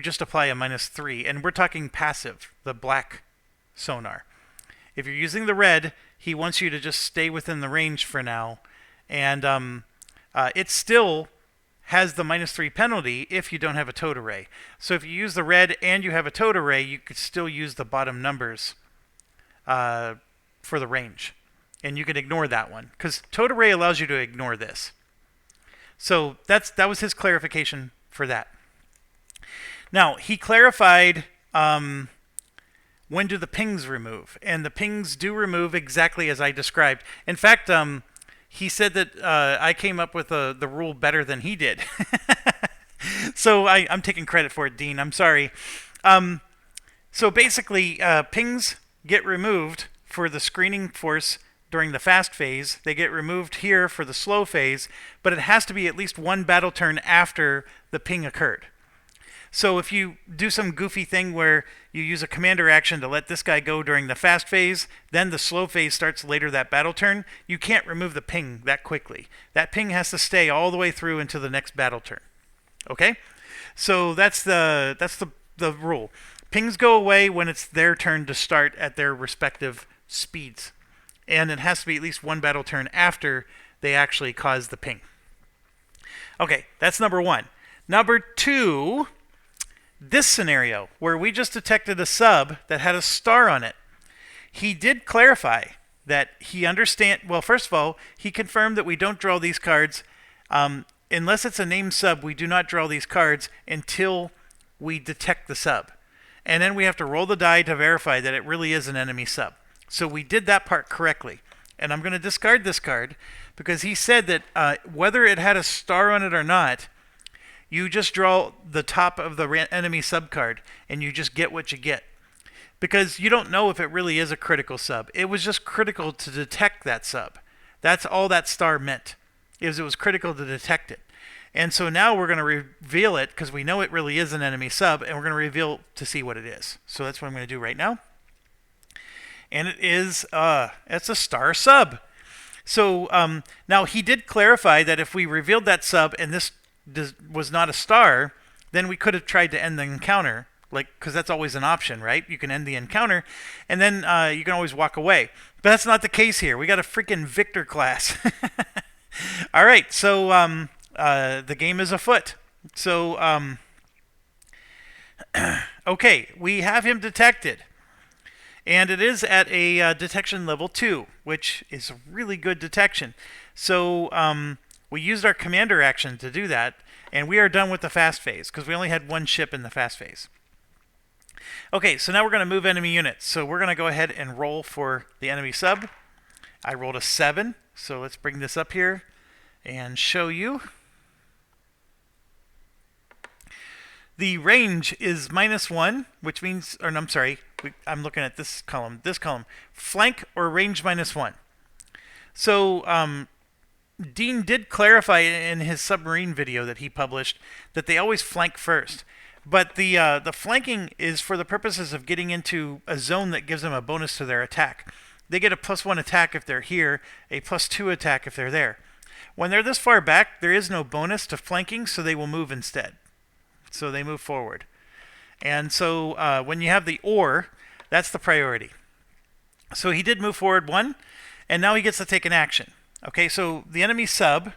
just apply a -3. And we're talking passive, the black sonar. If you're using the red, he wants you to just stay within the range for now. And it still has the -3 penalty if you don't have a towed array. So if you use the red and you have a towed array, you could still use the bottom numbers for the range. And you can ignore that one, because towed array allows you to ignore this. So that was his clarification for that. Now, he clarified when do the pings remove. And the pings do remove exactly as I described. In fact, he said that I came up with the rule better than he did. So I'm taking credit for it, Dean. I'm sorry. So basically, pings get removed for the screening force during the fast phase. They get removed here for the slow phase, but it has to be at least one battle turn after the ping occurred. So if you do some goofy thing where you use a commander action to let this guy go during the fast phase, then the slow phase starts later that battle turn, you can't remove the ping that quickly. That ping has to stay all the way through into the next battle turn. Okay? So that's the rule. Pings go away when it's their turn to start at their respective speeds. And it has to be at least one battle turn after they actually cause the ping. Okay, that's number one. Number two, this scenario where we just detected a sub that had a star on it. He did clarify that he well, first of all, he confirmed that we don't draw these cards. Unless it's a named sub, we do not draw these cards until we detect the sub. And then we have to roll the die to verify that it really is an enemy sub. So we did that part correctly. And I'm going to discard this card because he said that whether it had a star on it or not, you just draw the top of the enemy sub card and you just get what you get. Because you don't know if it really is a critical sub. It was just critical to detect that sub. That's all that star meant. It was critical to detect it. And so now we're going to reveal it because we know it really is an enemy sub, and we're going to reveal to see what it is. So that's what I'm going to do right now. And it is, it's a star sub. So now he did clarify that if we revealed that sub and this was not a star, then we could have tried to end the encounter, because that's always an option, right? You can end the encounter, and then you can always walk away. But that's not the case here. We got a freaking Victor class. All right, so the game is afoot. So, okay, we have him detected. And it is at a detection level 2, which is a really good detection. So we used our commander action to do that, and we are done with the fast phase, because we only had one ship in the fast phase. Okay, so now we're going to move enemy units. So we're going to go ahead and roll for the enemy sub. I rolled a 7, so let's bring this up here and show you. The range is -1, which means, or no, I'm sorry, I'm looking at this column. Flank or range -1. So Dean did clarify in his submarine video that he published that they always flank first. But the flanking is for the purposes of getting into a zone that gives them a bonus to their attack. They get a +1 attack if they're here, a +2 attack if they're there. When they're this far back, there is no bonus to flanking, so they will move instead. So they move forward. And so when you have the or, that's the priority. So he did move forward 1, and now he gets to take an action. Okay, so the enemy sub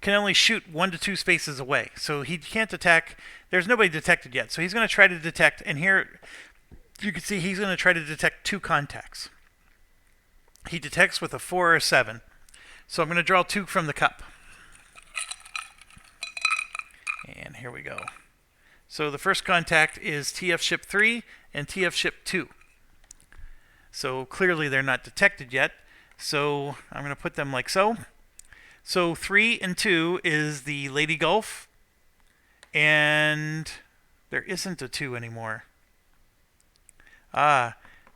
can only shoot 1 to 2 spaces away. So he can't attack. There's nobody detected yet. So he's going to try to detect, and here you can see he's going to try to detect 2 contacts. He detects with a 4 or a 7. So I'm going to draw 2 from the cup. And here we go. So the first contact is TF ship 3 and TF ship 2. So clearly they're not detected yet. So I'm going to put them like so. So 3 and 2 is the Lady Gulf. And there isn't a 2 anymore.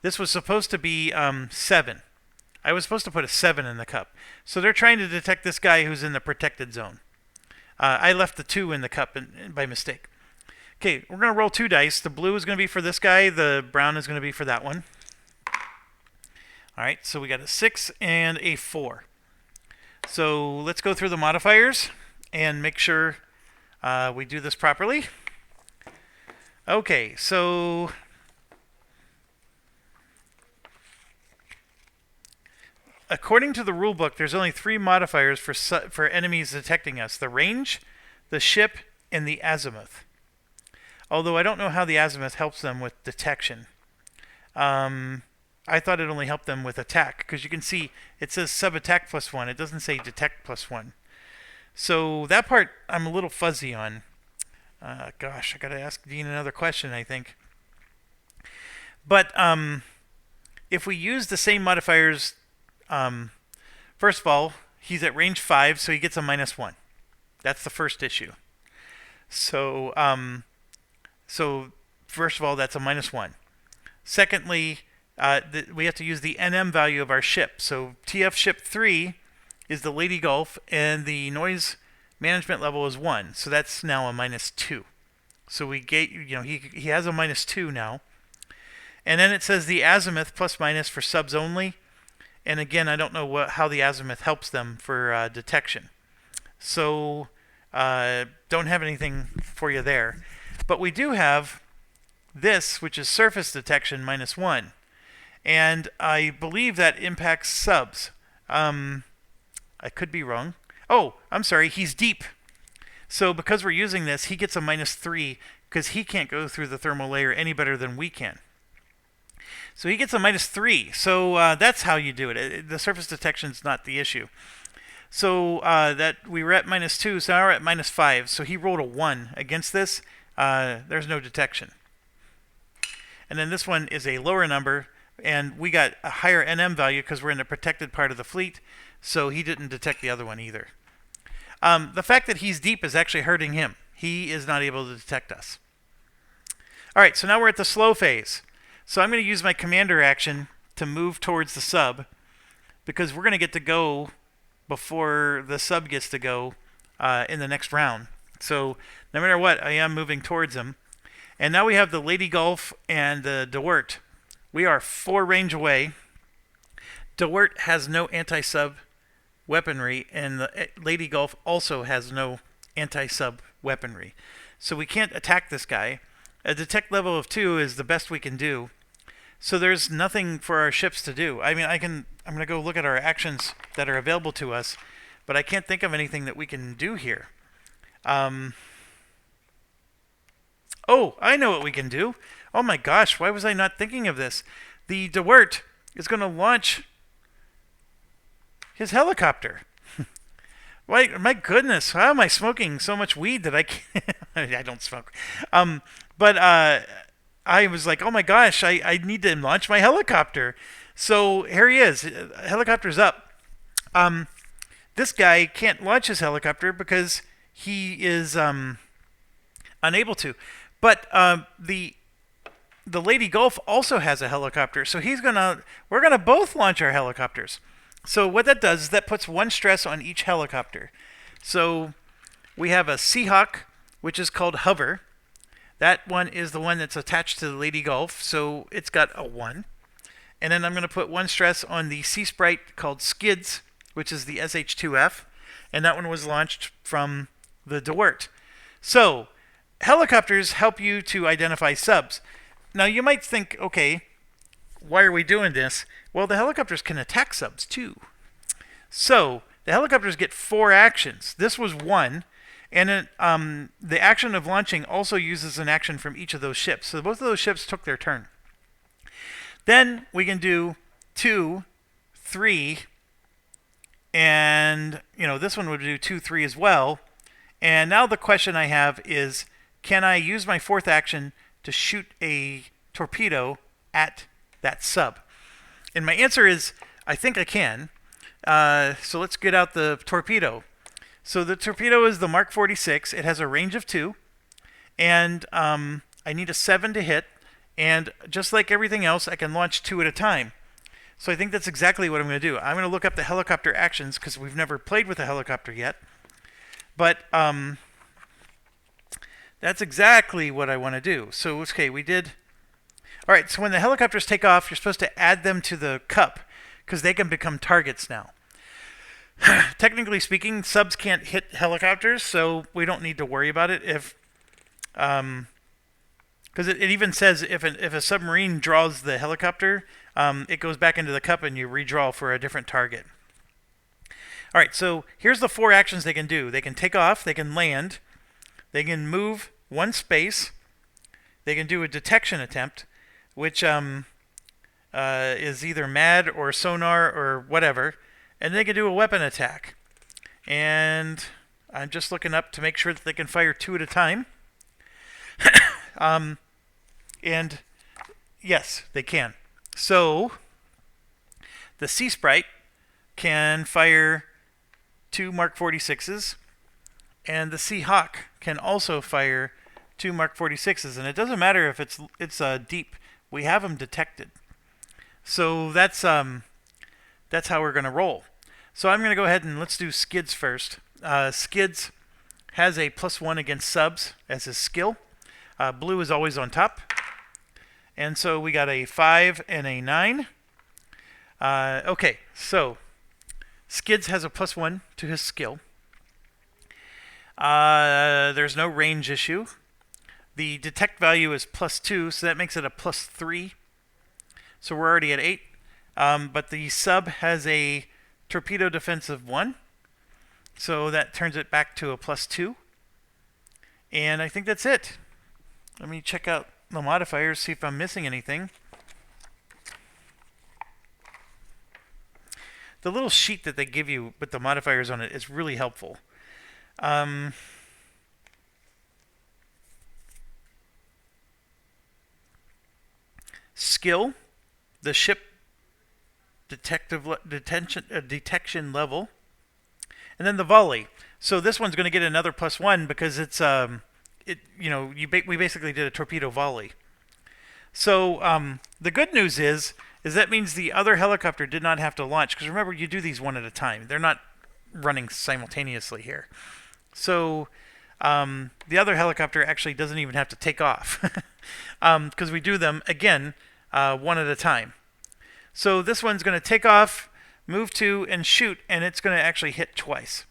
This was supposed to be 7. I was supposed to put a 7 in the cup. So they're trying to detect this guy who's in the protected zone. I left the 2 in the cup by mistake. Okay, we're going to roll 2 dice. The blue is going to be for this guy. The brown is going to be for that one. All right, so we got a 6 and a 4. So let's go through the modifiers and make sure we do this properly. Okay, so according to the rule book, there's only 3 modifiers for enemies detecting us: the range, the ship, and the azimuth. Although I don't know how the azimuth helps them with detection. I thought it only helped them with attack, because you can see it says sub-attack +1. It doesn't say detect +1. So that part I'm a little fuzzy on. Gosh, I got to ask Dean another question, I think. But if we use the same modifiers, first of all, he's at range 5, so he gets a -1. That's the first issue. So, first of all, that's a -1. Secondly, we have to use the NM value of our ship. So TF ship 3 is the Lady Gulf, and the noise management level is 1. So that's now a -2. So we get, he has a -2 now. And then it says the azimuth ± for subs only. And again, I don't know how the azimuth helps them for detection. So don't have anything for you there. But we do have this, which is surface detection -1. And I believe that impacts subs. I could be wrong. Oh, I'm sorry, he's deep. So because we're using this, he gets a -3 because he can't go through the thermal layer any better than we can. So he gets a -3. So that's how you do it. The surface detection is not the issue. So that we were at -2, so now we're at -5. So he rolled a 1 against this. There's no detection. And then this one is a lower number, and we got a higher NM value because we're in the protected part of the fleet. So he didn't detect the other one either. The fact that he's deep is actually hurting him. He is not able to detect us. All right, so now we're at the slow phase. So I'm going to use my commander action to move towards the sub, because we're going to get to go before the sub gets to go in the next round. So no matter what, I am moving towards him. And now we have the Lady Gulf and the DeWert. We are 4 range away. DeWert has no anti-sub weaponry, and the Lady Gulf also has no anti-sub weaponry. So we can't attack this guy. A detect level of 2 is the best we can do. So there's nothing for our ships to do. I mean, I'm going to go look at our actions that are available to us, but I can't think of anything that we can do here. Oh, I know what we can do. Oh my gosh, why was I not thinking of this? The DeWert is going to launch his helicopter. Why, my goodness, how am I smoking so much weed that I can't? I don't smoke. But I was like, oh my gosh, I need to launch my helicopter. So here he is. Helicopter's up. This guy can't launch his helicopter because he is unable to. But the Lady Gulf also has a helicopter, so we're gonna both launch our helicopters. So what that does is that puts 1 stress on each helicopter. So we have a Seahawk, which is called Hover. That one is the one that's attached to the Lady Gulf, so it's got a 1. And then I'm going to put 1 stress on the Sea Sprite called Skids, which is the SH-2F, and that one was launched from the DeWert. So helicopters help you to identify subs. Now you might think, okay, why are we doing this? Well, the helicopters can attack subs too. So the helicopters get 4 actions. This was 1, and the action of launching also uses an action from each of those ships. So both of those ships took their turn. Then we can do 2, 3, and this one would do 2, 3 as well. And now the question I have is, can I use my 4th action to shoot a torpedo at that sub? And my answer is, I think I can. So let's get out the torpedo. So the torpedo is the Mark 46. It has a range of 2. And I need a 7 to hit. And just like everything else, I can launch 2 at a time. So I think that's exactly what I'm going to do. I'm going to look up the helicopter actions because we've never played with a helicopter yet. But that's exactly what I want to do. So, okay, we did... All right, so when the helicopters take off, you're supposed to add them to the cup because they can become targets now. Technically speaking, subs can't hit helicopters, so we don't need to worry about it. Because it even says if a submarine draws the helicopter, it goes back into the cup and you redraw for a different target. All right, so here's the 4 actions they can do. They can take off, they can land, they can move 1 space, they can do a detection attempt, which is either MAD or sonar or whatever, and they can do a weapon attack. And I'm just looking up to make sure that they can fire 2 at a time. And yes, they can. So the Sea Sprite can fire 2 Mark 46s, and the Sea Hawk can also fire 2 Mark 46s, and it doesn't matter if it's deep. We have them detected. So that's how we're going to roll. So I'm going to go ahead and let's do Skids first. Skids has a +1 against subs as his skill. Blue is always on top. And so we got a 5 and a 9. Okay, so Skids has a +1 to his skill. There's no range issue. The detect value is +2, so that makes it a +3. So we're already at 8. But the sub has a torpedo defense of 1. So that turns it back to a +2. And I think that's it. Let me check out the modifiers, see if I'm missing anything. The little sheet that they give you with the modifiers on it is really helpful. Skill, the ship detection level, and then the volley. So this one's going to get another +1 because it's we basically did a torpedo volley. So the good news is that means the other helicopter did not have to launch, because remember, you do these one at a time. They're not running simultaneously here. So the other helicopter actually doesn't even have to take off because we do them again one at a time. So this one's going to take off, move to, and shoot, and it's going to actually hit twice.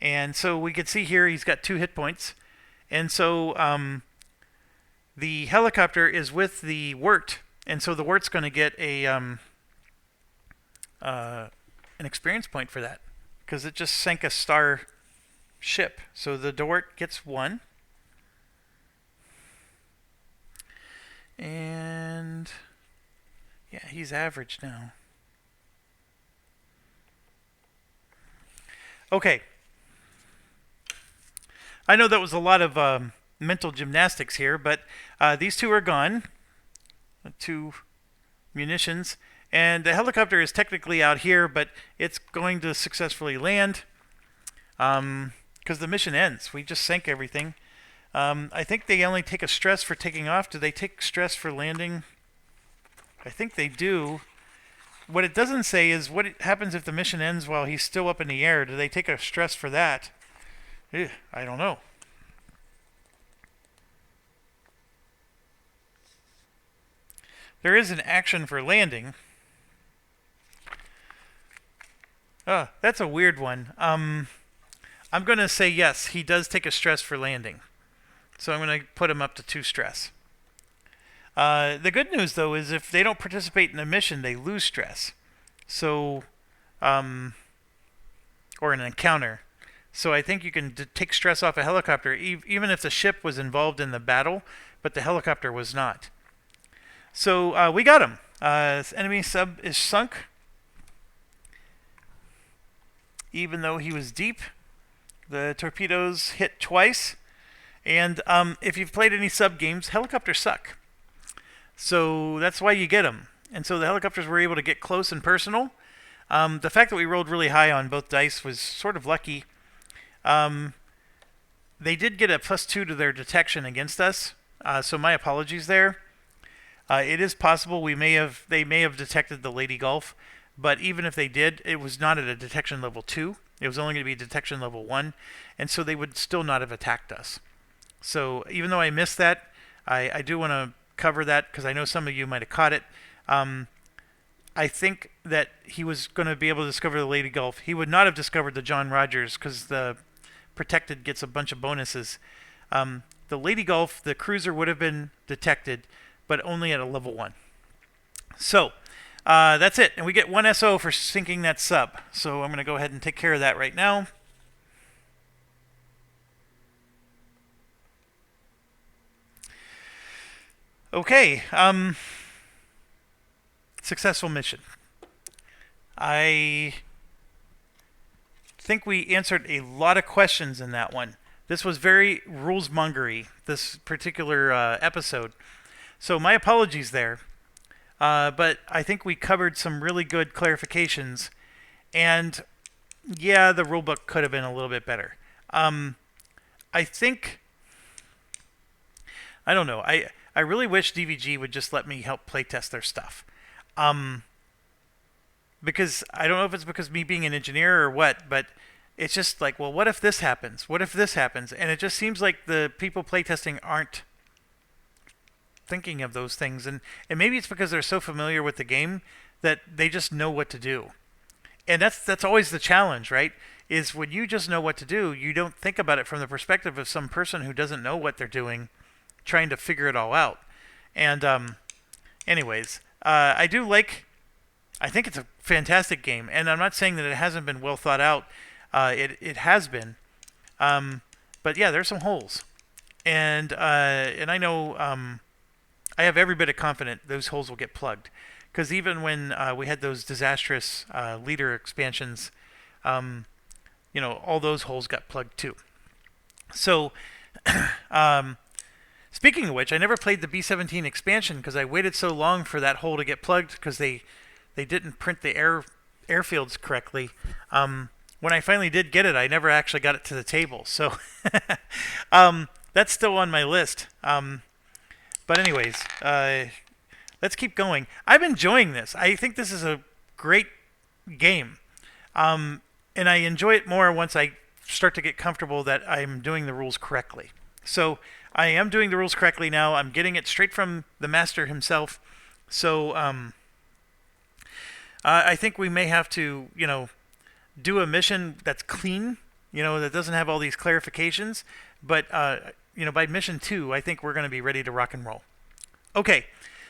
And so we can see here he's got 2 hit points. And so the helicopter is with the Wirt, and so the Wirt's going to get an experience point for that, because it just sank a star ship. So the Wirt gets 1. And yeah, he's average now. Okay. I know that was a lot of mental gymnastics here, but these 2 are gone. 2 munitions. And the helicopter is technically out here, but it's going to successfully land because the mission ends. We just sank everything. I think they only take a stress for taking off. Do they take stress for landing? I think they do. What it doesn't say is what happens if the mission ends while he's still up in the air. Do they take a stress for that? I don't know. There is an action for landing. That's a weird one. I'm going to say yes, he does take a stress for landing. So I'm going to put him up to 2 stress. The good news, though, is if they don't participate in the mission, they lose stress. So, or an encounter. So I think you can take stress off a helicopter, even if the ship was involved in the battle, but the helicopter was not. So we got him. Enemy sub is sunk, even though he was deep. The torpedoes hit twice. And if you've played any sub games, helicopters suck. So that's why you get them. And so the helicopters were able to get close and personal. The fact that we rolled really high on both dice was sort of lucky. They did get a +2 to their detection against us. So my apologies there. It is possible they may have detected the Lady Gulf, but even if they did, it was not at a detection level 2. It was only going to be detection level 1, and so they would still not have attacked us. So even though I missed that, I do want to cover that because I know some of you might have caught it. I think that he was going to be able to discover the Lady Gulf. He would not have discovered the John Rogers because the protected gets a bunch of bonuses. The Lady Gulf, the cruiser would have been detected, but only at a level 1. So That's it. And we get 1 SO for sinking that sub. So I'm going to go ahead and take care of that right now. Okay. Successful mission. I think we answered a lot of questions in that one. This was very rules-mongery, this particular episode. So my apologies there. But I think we covered some really good clarifications. And yeah, the rulebook could have been a little bit better. I think... I don't know. I really wish DVG would just let me help playtest their stuff. Because I don't know if it's because me being an engineer or what, but it's just like, well, what if this happens? What if this happens? And it just seems like the people playtesting aren't thinking of those things. And maybe it's because they're so familiar with the game that they just know what to do. And that's always the challenge, right? Is when you just know what to do, you don't think about it from the perspective of some person who doesn't know what they're doing, trying to figure it all out. And anyways, I think it's a fantastic game, and I'm not saying that it hasn't been well thought out. It has been, but yeah, there's some holes, and I know I have every bit of confidence those holes will get plugged, because even when we had those disastrous leader expansions, all those holes got plugged too. So. Speaking of which, I never played the B-17 expansion because I waited so long for that hole to get plugged because they didn't print the airfields correctly. When I finally did get it, I never actually got it to the table. So that's still on my list. But anyways, let's keep going. I'm enjoying this. I think this is a great game. And I enjoy it more once I start to get comfortable that I'm doing the rules correctly. So I am doing the rules correctly now. I'm getting it straight from the master himself. So I think we may have to, do a mission that's clean, that doesn't have all these clarifications. But, by mission 2, I think we're going to be ready to rock and roll. Okay,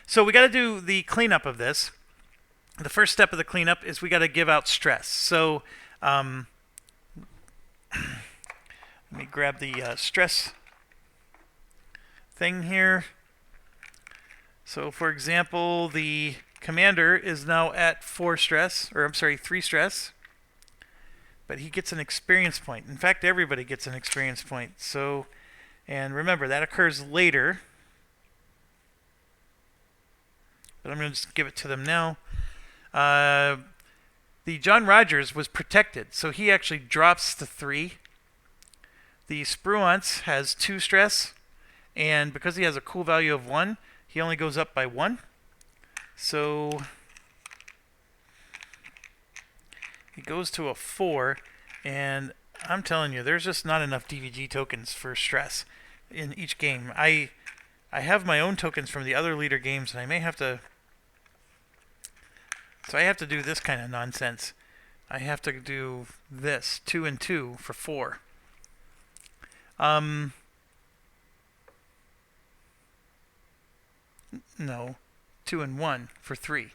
so we got to do the cleanup of this. The first step of the cleanup is we got to give out stress. So let me grab the stress thing here. So for example, the commander is now at 3 stress, but he gets an experience point. In fact, everybody gets an experience point. So, and remember, that occurs later, but I'm going to just give it to them now. The John Rogers was protected, so he actually drops to 3. The Spruance has 2 stress, and because he has a cool value of 1, he only goes up by 1. So he goes to a 4, and I'm telling you, there's just not enough DVG tokens for stress in each game. I have my own tokens from the other leader games, and I may have to... So I have to do this kind of nonsense. I have to do this, 2 and 2 for 4. No, 2 and 1 for 3,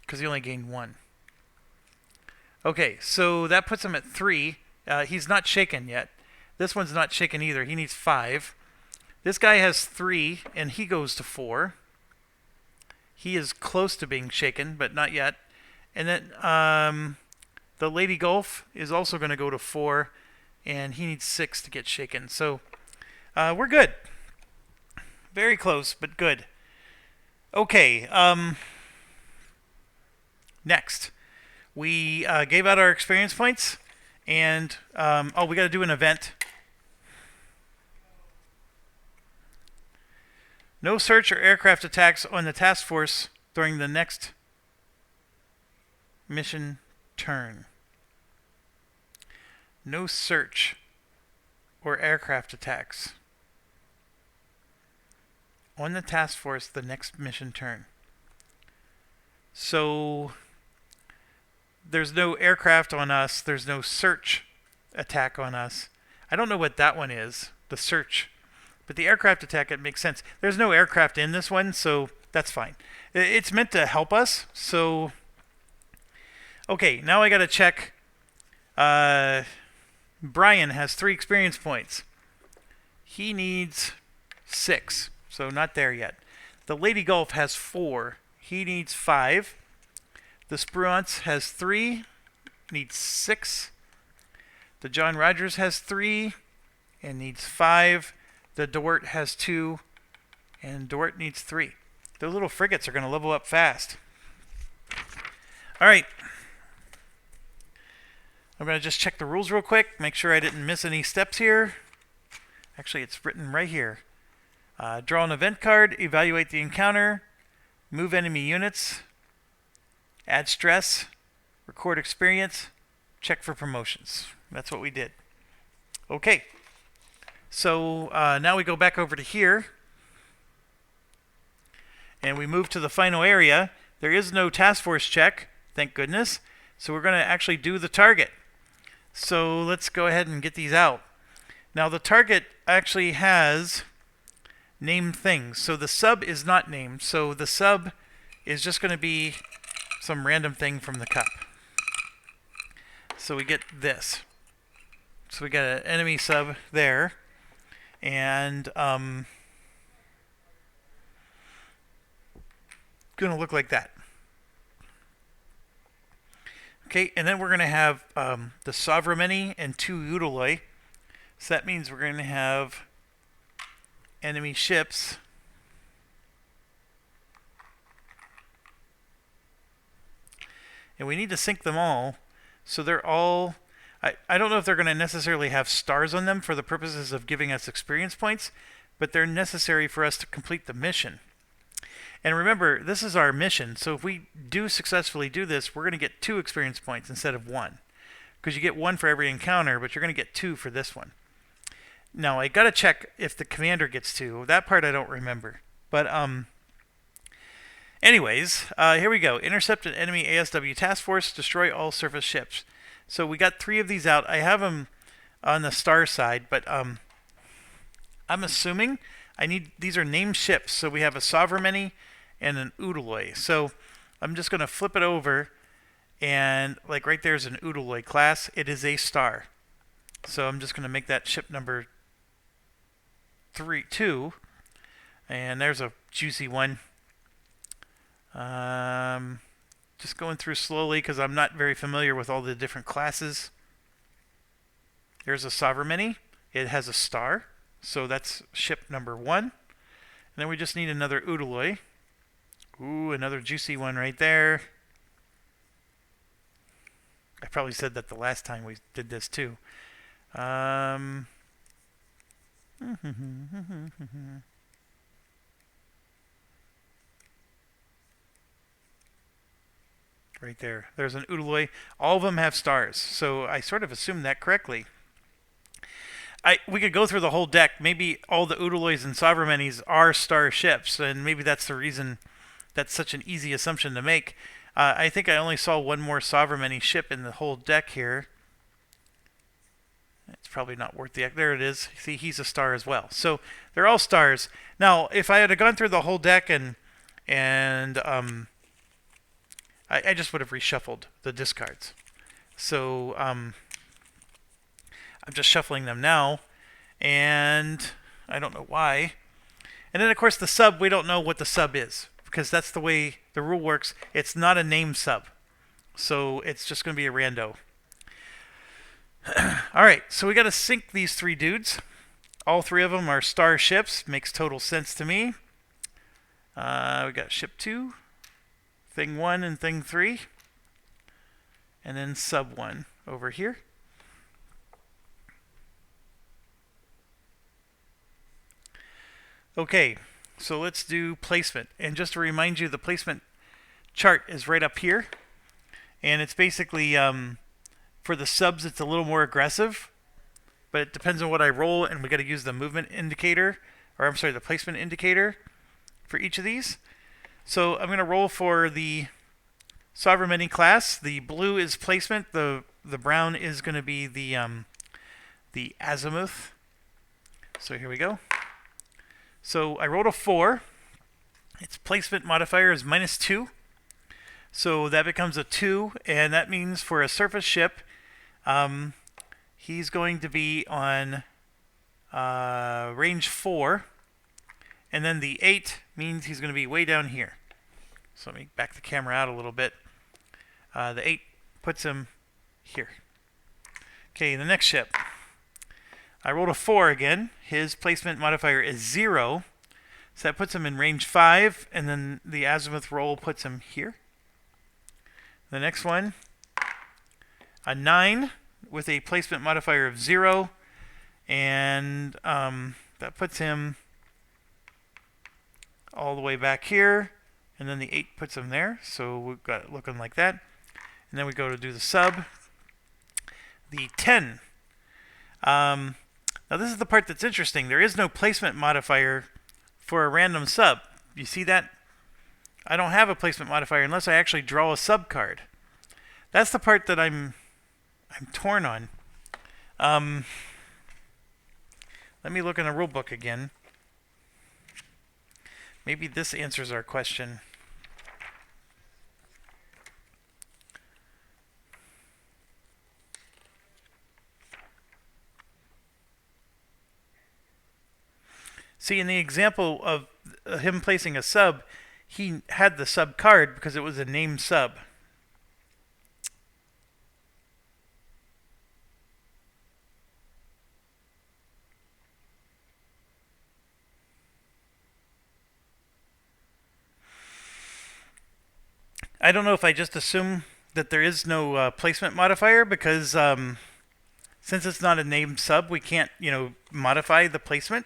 because he only gained 1. Okay, so that puts him at 3. He's not shaken yet. This one's not shaken either. He needs 5. This guy has 3, and he goes to 4. He is close to being shaken, but not yet. And then the Lady Gulf is also going to go to 4, and he needs 6 to get shaken. So we're good. Very close, but good. Okay, next. We gave out our experience points, and we got to do an event. No search or aircraft attacks on the task force during the next mission turn. No search or aircraft attacks on the task force the next mission turn. So there's no aircraft on us. There's no search attack on us. I don't know what that one is, the search. But the aircraft attack, it makes sense. There's no aircraft in this one, so That's fine. It's meant to help us. So, okay, now I got to check. Brian has 3 experience points. He needs 6, so not there yet. The Lady Golf has 4. He needs 5. The Spruance has 3. Needs 6. The John Rogers has 3 and needs 5. The Dort has 2 and Dort needs 3. Those little frigates are going to level up fast. All right. I'm going to just check the rules real quick, make sure I didn't miss any steps here. Actually, it's written right here. Draw an event card, evaluate the encounter, move enemy units, add stress, record experience, check for promotions. That's what we did. Okay. So now we go back over to here. And we move to the final area. There is no task force check, thank goodness. So we're going to actually do the target. So let's go ahead and get these out. Now the target actually has named things. So the sub is not named. So the sub is just going to be some random thing from the cup. So we get this. So we got an enemy sub there. And going to look like that. Okay, and then we're going to have the Sovereign and 2 Udaloi. So that means we're going to have enemy ships. And we need to sync them all. So they're all... I don't know if they're going to necessarily have stars on them for the purposes of giving us experience points, but they're necessary for us to complete the mission. And remember, this is our mission, so if we do successfully do this, we're going to get 2 experience points instead of 1. Because you get 1 for every encounter, but you're going to get 2 for this one. Now, I got to check if the commander gets 2. That part I don't remember. But, anyways, here we go. Intercept an enemy ASW task force, destroy all surface ships. So we got 3 of these out. I have them on the star side, but I'm assuming these are named ships. So we have a Sovereign and an Udaloi. So I'm just going to flip it over, and like right there's an Udaloi class. It is a star. So I'm just going to make that ship number 2, and there's a juicy one. Just going through slowly because I'm not very familiar with all the different classes. There's a Sovereign. It has a star, so that's ship number 1. And then we just need another Udaloi. Ooh, another juicy one right there. I probably said that the last time we did this too. Right there. There's an Udaloi. All of them have stars, so I sort of assumed that correctly. We could go through the whole deck. Maybe all the Udalois and Sovereigns are star ships, and maybe that's the reason that's such an easy assumption to make. I think I only saw one more Sovereign ship in the whole deck here. It's probably not worth the... There it is. See, he's a star as well. So they're all stars. Now, if I had gone through the whole deck and I just would have reshuffled the discards. So I'm just shuffling them now, and I don't know why. And then, of course, the sub, we don't know what the sub is, because that's the way the rule works. It's not a named sub, so it's just going to be a rando. All right, so we got to sync these 3 dudes. All 3 of them are star ships. Makes total sense to me. We got ship 2, thing 1, and thing 3, and then sub 1 over here. Okay, so let's do placement. And just to remind you, the placement chart is right up here. And it's basically, for the subs, it's a little more aggressive. But it depends on what I roll, and we got to use the movement indicator, or I'm sorry, the placement indicator for each of these. So I'm going to roll for the Sovereign class. The blue is placement. The brown is going to be the azimuth. So here we go. So I rolled a 4, its placement modifier is -2. So that becomes a 2, and that means for a surface ship, he's going to be on range 4, and then the 8 means he's going to be way down here. So let me back the camera out a little bit. The 8 puts him here. Okay, the next ship. I rolled a 4 again. His placement modifier is 0, so that puts him in range 5, and then the azimuth roll puts him here. The next one, a 9 with a placement modifier of 0, and that puts him all the way back here, and then the 8 puts him there, so we've got it looking like that. And then we go to do the sub. The 10. Now this is the part that's interesting. There is no placement modifier for a random sub. You see that? I don't have a placement modifier unless I actually draw a sub card. That's the part that I'm torn on. Let me look in the rule book again. Maybe this answers our question. See, in the example of him placing a sub, he had the sub card because it was a named sub. I don't know if I just assume that there is no placement modifier because since it's not a named sub, we can't, modify the placement.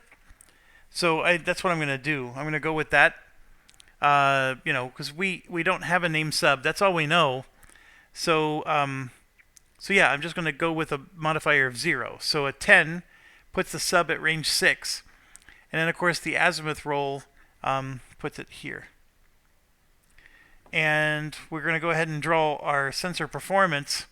So that's what I'm going to do. I'm going to go with that, because we don't have a named sub. That's all we know. So yeah, I'm just going to go with a modifier of 0. So a 10 puts the sub at range 6. And then, of course, the azimuth roll puts it here. And we're going to go ahead and draw our sensor performance.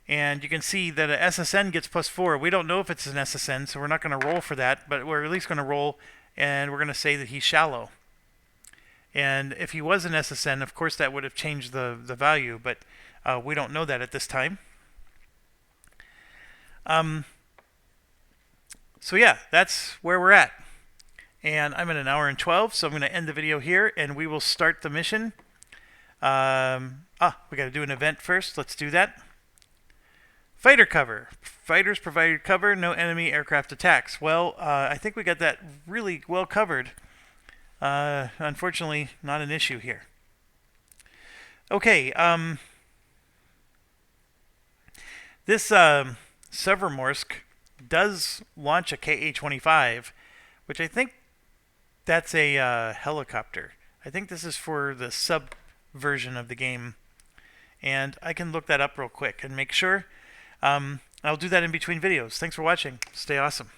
And you can see that a SSN gets +4. We don't know if it's an SSN, so we're not going to roll for that, but we're at least going to roll, and we're going to say that he's shallow. And if he was an SSN, of course that would have changed the value, but we don't know that at this time. So yeah, that's where we're at. And I'm at 1 hour and 12, so I'm going to end the video here, and we will start the mission. We got to do an event first. Let's do that. Fighter cover. Fighters provided cover, no enemy aircraft attacks. Well, I think we got that really well covered. Unfortunately, not an issue here. Okay, this Severomorsk does launch a Ka-25, which I think that's a helicopter. I think this is for the sub version of the game, and I can look that up real quick and make sure. I'll do that in between videos. Thanks for watching. Stay awesome.